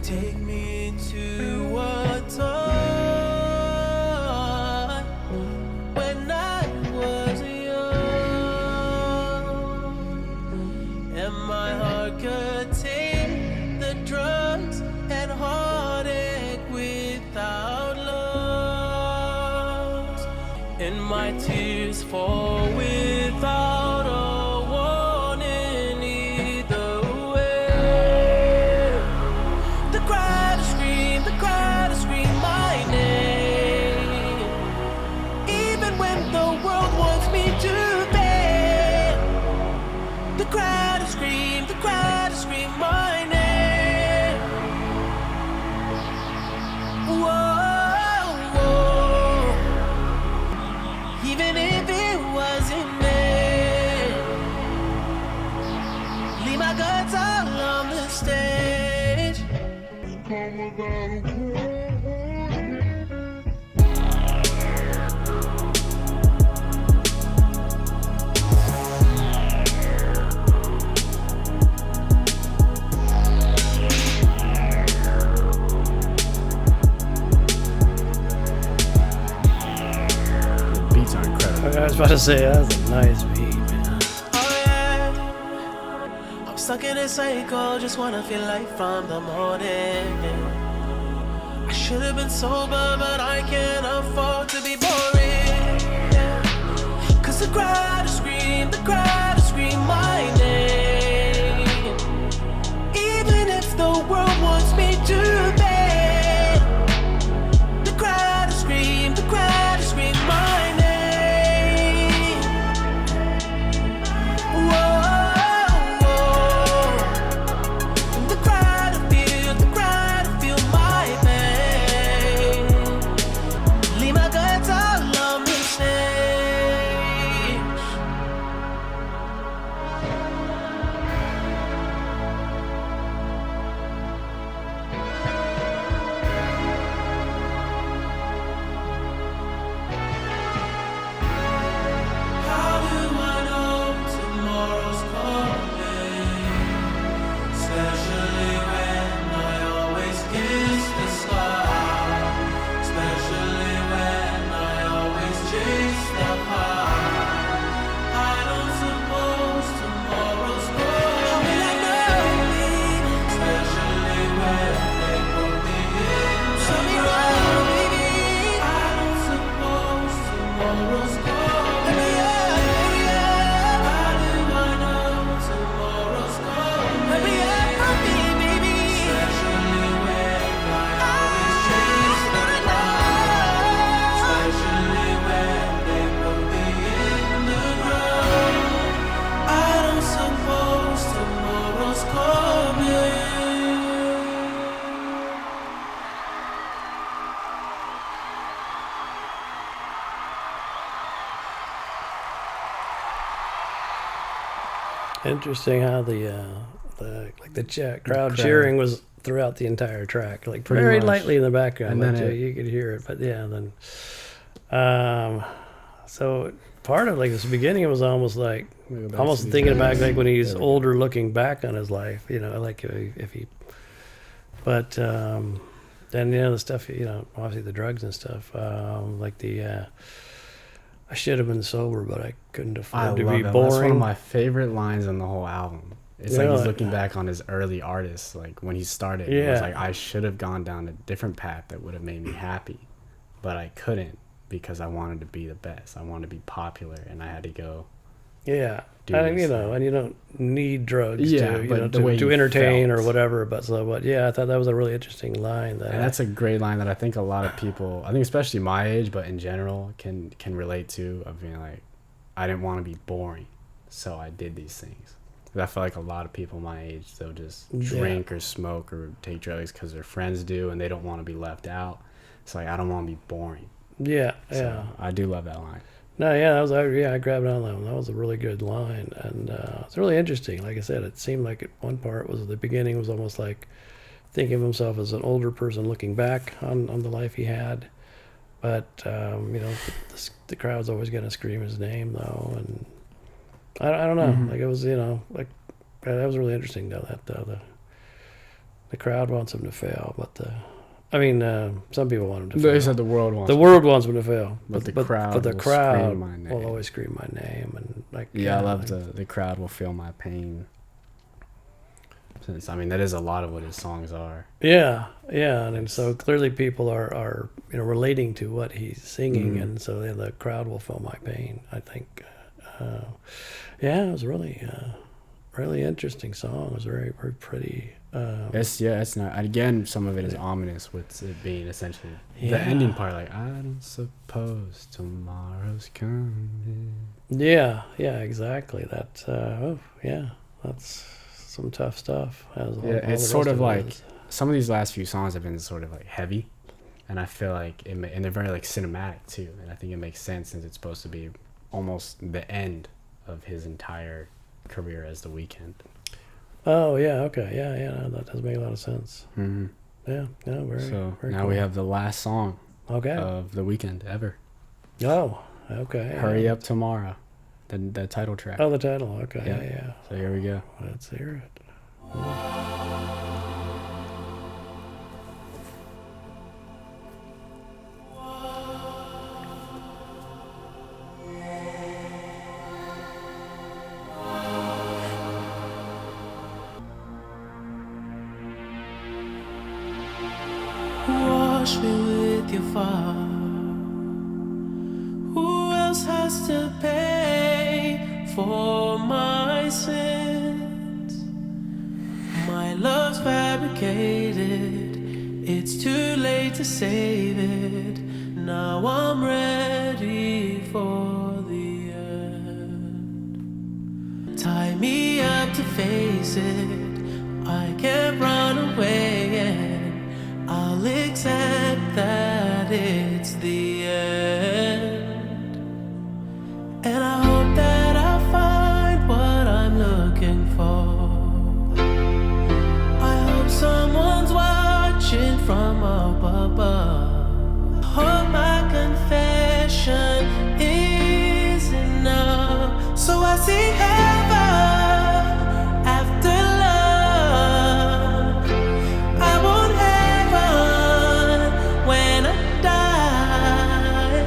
Take me to a time when I was young, and my heart could take the drugs and heartache without loss, and my tears fall without a warning either way. The crowd scream my name, even when the world wants me to fail. The crowd scream my name, my guts all on the stage. The beats are incredible. I was about to say, that's a nice beat, man. Oh yeah, I'm stuck in a cycle, just wanna feel life from the morning. I should have been sober, but I can't afford to be boring. Cause the crowd will scream my name. Even if the world wants me to bed, the crowd will scream my name. Whoa, the crowd will feel my pain. Leave my guts all on the stage. How do I know tomorrow's coming? Especially when I always kiss the sky. Especially when I always chase the high. I don't suppose tomorrow's coming. How will I know? Especially when they put me in the ground. I don't suppose tomorrow's coming. How do I know tomorrow's coming? Especially when I always chase the clouds. Especially when they put me in the ground. I don't suppose tomorrow's coming. Interesting how the crowd cheering was throughout the entire track, like Pretty very much. lightly in the background, And like, then you could hear it. But yeah, then so part of like this beginning, it was almost like Let me go back almost to these thinking guys. back like when he's There we go. older, looking back on his life, you know, like if he. But then the stuff, obviously the drugs and stuff, like the. I should have been sober, but I couldn't I afford to love be that. That's one of boring. my favorite lines on the whole album. It's like he's Really? looking back on his early artists, like when he started. It was Yeah. like, I should have gone down a different path that would have made me happy, but I couldn't because I wanted to be the best. I wanted to be popular, and I had to go. Yeah, do and this and you don't need drugs Yeah, to but the way to you entertain felt. or whatever. But yeah, I thought that was a really interesting line. That And that's a great line that I think a lot of people, I think especially my age, but in general, can relate to, of being like, I didn't want to be boring, so I did these things. 'Cause I feel like a lot of people my age, they'll just drink or smoke or take drugs because their friends do, and they don't want to be left out. It's like, I don't want to be boring. yeah, So yeah. I do love that line. No, yeah, I grabbed on that one. That was a really good line, and it's really interesting. Like I said, it seemed like one part was the beginning was almost like thinking of himself as an older person looking back on the life he had, but the crowd's always going to scream his name though, and I don't know. Like it was like that was really interesting though that the crowd wants him to fail, but some people want him to fail. They said the world wants The world wants him to fail, But the but crowd the will crowd scream my name. will always scream my name, and like Yeah, I love like- the crowd will feel my pain. Since, that is a lot of what his songs are. Yeah, and so clearly people are relating to what he's singing, Mhm. and so the crowd will feel my pain. I think, it was really really interesting song. It was very very pretty. It's not. Again, some of it is ominous with it being essentially the Yeah. ending part. Like, I don't suppose tomorrow's coming. Yeah, exactly. That that's some tough stuff. As all Yeah, the it's rest sort of it like is. some of these last few songs have been sort of like heavy, and I feel like and they're very like cinematic too. And I think it makes sense since it's supposed to be almost the end of his entire career as The Weeknd. Oh yeah, okay, yeah, no, that does make a lot of sense. Mm-hmm. Yeah, very. So very now cool. we have the last song Okay. of the weekend ever. Oh, okay. Hurry Up Tomorrow, the title track. Oh, the title. Okay, Yeah. yeah. So here we go. Let's hear it. Wash me with your fire. Who else has to pay for my sins? My love's fabricated. It's too late to save it. Now I'm ready for the end. Tie me up to face it. I can't run away yet. I'll accept that it's the end. And I hope that I'll find what I'm looking for. I hope someone's watching from up above. Hope my confession is enough. So I see heaven after love. I want heaven when I die.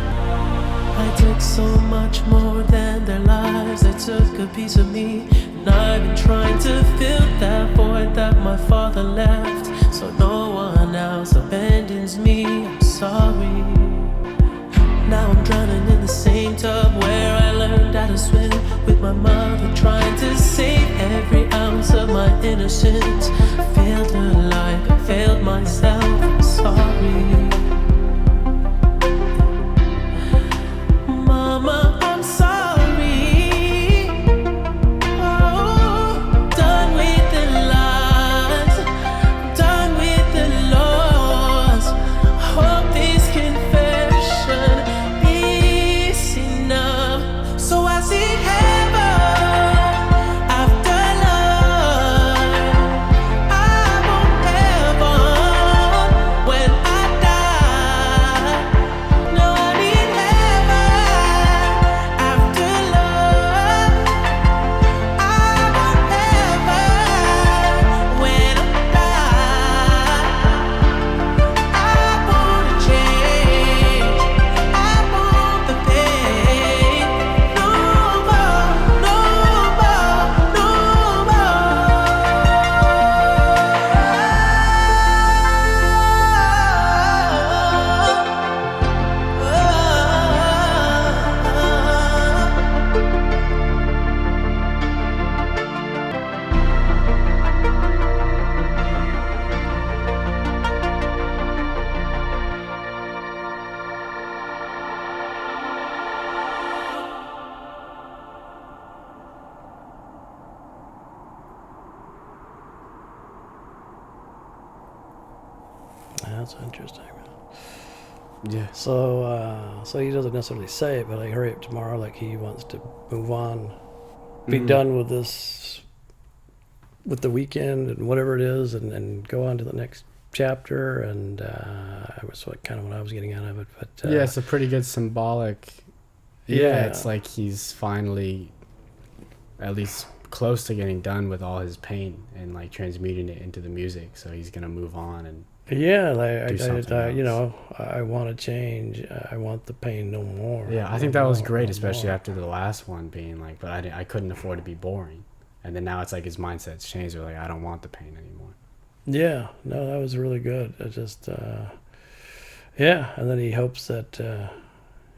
I took so much more than their lives. They took a piece of me, and I've been trying to fill that void that my father left, so no one else abandons me. I'm sorry. Now I'm drowning in the same tub where I learned how to swim with my mother, trying to save every ounce of my innocence. I failed her like I failed myself. I'm sorry. Mama, I'm sorry. Oh, done with the lies, done with the loss. Hope this confession is enough. So I see heaven after love. I want heaven when I die. No, I need heaven after love. I want heaven when I die. I wanna change. I want the pain. No more, no more, no more. That's interesting. Yeah. So he doesn't necessarily say it, but like hurry up tomorrow, like he wants to move on, be Mhm. done with this, with the weekend and whatever it is, and go on to the next chapter. And it was kind of what I was getting out of it. But Yeah, it's a pretty good symbolic. Yeah, it's like he's finally at least close to getting done with all his pain and like transmuting it into the music. So he's gonna move on and yeah, like do something you else. know, I want to change. I want the pain no more. yeah, I think that No was more, great, no especially more. after the last one being like, but I couldn't afford to be boring, and then now it's like his mindset's changed. They're like, I don't want the pain anymore. Yeah, no, that was really good. It just, yeah, and then he hopes that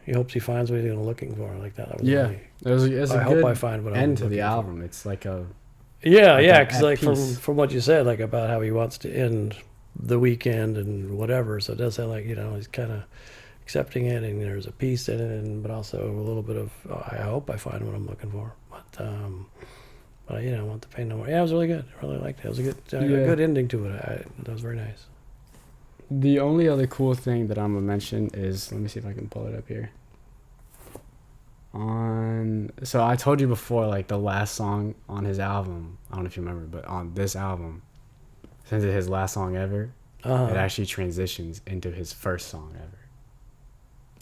he finds what he's looking for. Like that. Was Yeah, really, it's I a hope good I find what I'm end to the looking for. album. It's like a Yeah, like yeah, at because like peace. from what you said, like about how he wants to end the weekend and whatever. So it does sound like, you know, he's kind of accepting it, and there's a peace in it, and but also a little bit of I hope I find what I'm looking for. But you know, I want the pain no more. Yeah, it was really good. I really liked it. It was a Yeah. good ending to it. That was very nice. The only other cool thing that I'm gonna mention is, let me see if I can pull it up here. So I told you before, like the last song on his album, I don't know if you remember, but on this album, since it's his last song ever, it actually transitions into his first song ever.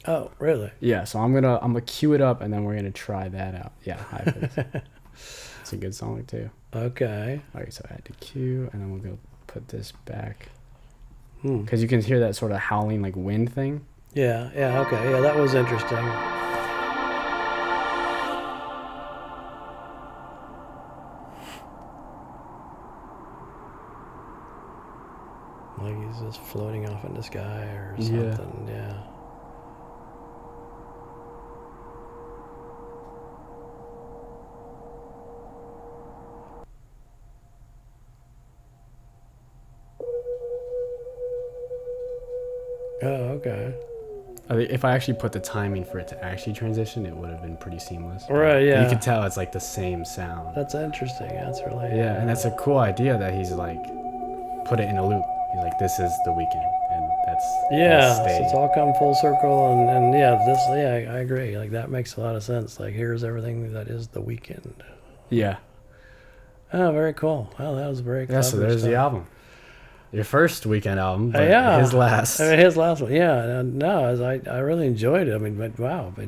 Oh, really? Yeah, so I'm gonna cue it up and then we're gonna try that out. Yeah, High Praise. It's a good song too. Okay. Alright, so I had to cue and then we'll go put this back. Because you can hear that sort of howling like wind thing. Yeah, okay. Yeah, that was interesting. Like he's just floating off in the sky or something. Yeah. Oh, okay. I think if I actually put the timing for it to actually transition, it would have been pretty seamless. Right, yeah. You could tell it's like the same sound. That's interesting. That's really... Yeah, and that's a cool idea that he's like, put it in a loop. He's like, this is the weekend, and that's... Yeah, so it's all come full circle, and I agree. Like, that makes a lot of sense. Like, here's everything that is the weekend. Yeah. Oh, very cool. Well, that was very clever. Yeah, so there's the album. Your first weekend album, but his last. I mean, his last one, yeah. No, I really enjoyed it. I mean, but wow, the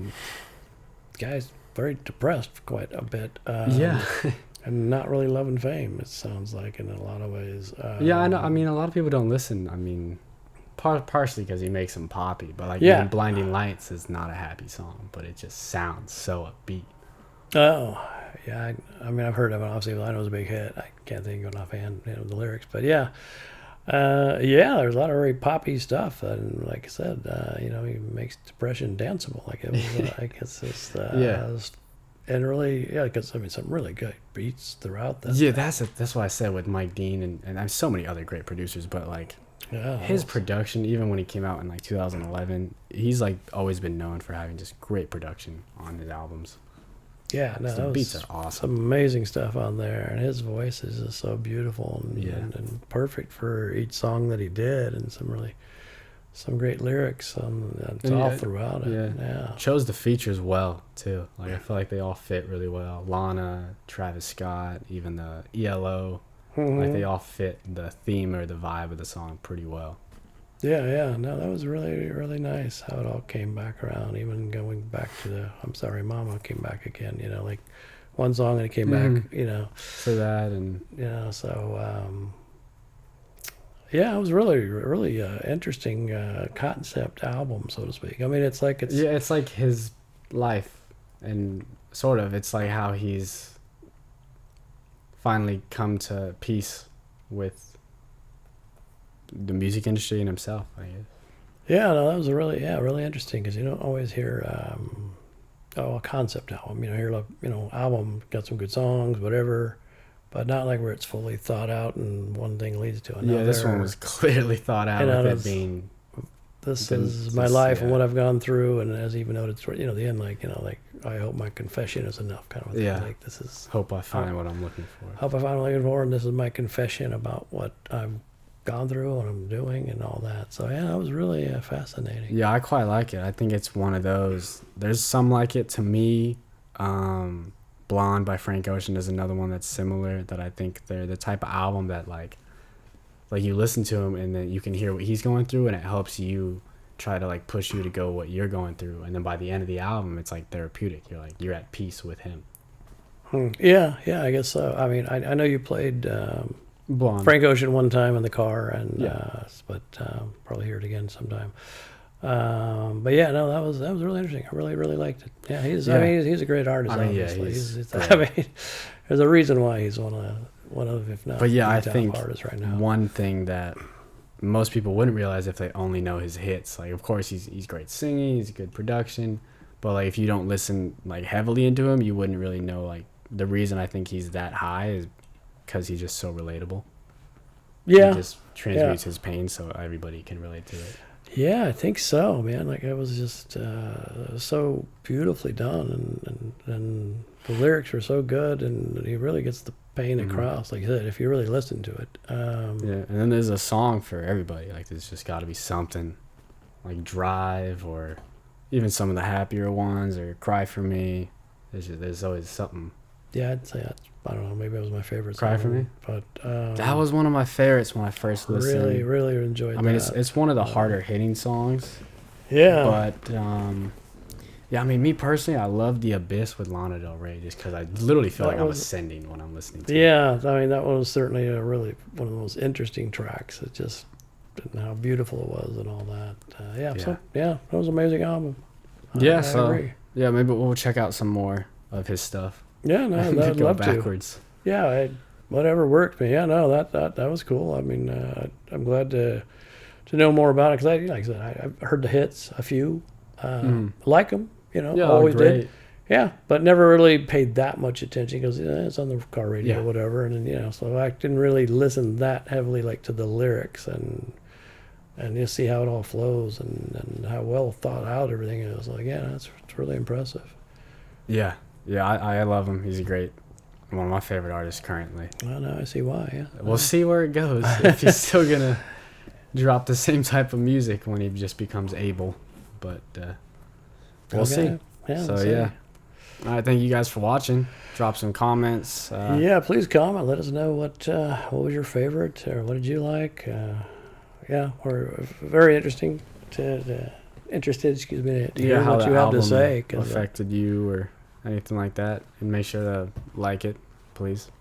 guy's very depressed for quite a bit. Yeah. And not really loving fame, it sounds like, in a lot of ways. Yeah, I know. I mean, a lot of people don't listen. I mean, partially because he makes them poppy, but like even Blinding Lights is not a happy song, but it just sounds so upbeat. Oh, yeah. I mean, I've heard of it. Obviously, I know it was a big hit. I can't think of it offhand, the lyrics, but yeah. There's a lot of very poppy stuff, and like I said, he makes depression danceable. Like it was, like it's just, and really, because I mean, some really good beats throughout that. Yeah, that's what I said with Mike Dean, and there's so many other great producers, but like his production, even when he came out in like 2011, he's like always been known for having just great production on his albums. Yeah, no, the beats are awesome. Some amazing stuff on there, and his voice is just so beautiful and perfect for each song that he did, and some great lyrics all throughout it. Yeah, chose the features well too. Like I feel like they all fit really well. Lana, Travis Scott, even the ELO, like they all fit the theme or the vibe of the song pretty well. Yeah. No, that was really, really nice how it all came back around. Even going back to the "I'm Sorry, Mama" came back again. Like one song and it came back. For that and so. It was really, really interesting concept album, so to speak. I mean, it's like his life, and sort of it's like how he's finally come to peace with the music industry and himself, I guess. Yeah, no, that was really interesting, because you don't always hear a concept album. You hear album got some good songs, whatever. But not like where it's fully thought out and one thing leads to another. Yeah, this one was clearly thought out with it being... This is my life and what I've gone through, and as even noted, the end, like I hope my confession is enough, kind of a thing. Yeah. Like this is... Hope I find what I'm looking for. Hope I find what I'm looking for, and this is my confession about what I've gone through, what I'm doing, and all that. So yeah, that was really fascinating. Yeah, I quite like it. I think it's one of those... There's some like it to me. Blonde by Frank Ocean is another one that's similar, that I think they're the type of album that like you listen to him and then you can hear what he's going through, and it helps you try to like push you to go what you're going through, and then by the end of the album it's like therapeutic. You're at peace with him. Yeah, I guess so. I mean, I know you played Blonde. Frank Ocean one time in the car, and but probably hear it again sometime. But yeah, no, that was really interesting. I really, really liked it. Yeah, he's a great artist. I mean, obviously. There's a reason why he's one of if not. But yeah, the I top think artists right now. One thing that most people wouldn't realize if they only know his hits, like of course he's great singing, he's good production, but like if you don't listen like heavily into him, you wouldn't really know like the reason I think he's that high is because he's just so relatable. Yeah, he just transmutes his pain so everybody can relate to it. Yeah, I think so, man. Like it was just so beautifully done, and the lyrics were so good, and he really gets the pain across. Like you said, if you really listen to it. And then there's a song for everybody. Like there's just got to be something, like Drive, or even some of the happier ones, or Cry For Me. There's always something. Yeah, I'd say that's, I don't know, maybe it was my favorite Cry song. For Me? But That was one of my favorites when I first listened. really enjoyed that. I mean, it's one of the harder hitting songs. Yeah. But, yeah, I mean, me personally, I love The Abyss with Lana Del Rey just because I literally feel like I'm ascending when I'm listening to it. Yeah, I mean, that one was certainly one of the most interesting tracks. It just, and how beautiful it was and all that. That was an amazing album. Yeah, I agree. Yeah, maybe we'll check out some more of his stuff. Yeah, no, I'd go love backwards. to. Yeah, whatever worked. But yeah, no, that was cool. I mean, I'm glad to know more about it because like I said, I heard the hits, a few, like them. You know, Yeah, always great. did. Yeah, but never really paid that much attention because it's on the car radio or whatever, and then, so I didn't really listen that heavily like to the lyrics and you see how it all flows and how well thought out everything is. Like, yeah, it's really impressive. Yeah, I love him. He's one of my favorite artists currently. Well, now I see why. Yeah, We'll see where it goes. If he's still gonna drop the same type of music when he just becomes able, but we'll see. Yeah, So we'll see. yeah. All right, thank you guys for watching. Drop some comments. Yeah, please comment. Let us know what was your favorite or what did you like. Yeah, we're very interested to hear how what the you have album to say. affected you or anything like that, and make sure to like it, please.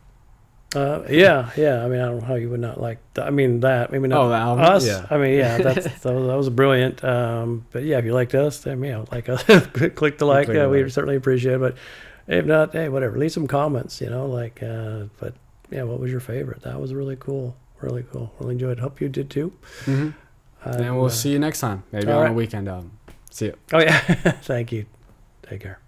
Yeah. I mean, I don't know how you would not like that. I mean, that maybe not the album? us. Yeah. I mean, yeah, that was brilliant. But yeah, if you liked us, then like us, click the like. Click the We like. certainly appreciate it. But if not, hey, whatever. Leave some comments. Like. But yeah, what was your favorite? That was really cool. Really cool. Really enjoyed it. Hope you did too. Mm-hmm. And we'll see you next time. Maybe all on right. a weekend album. See you. Oh yeah. Thank you. Take care.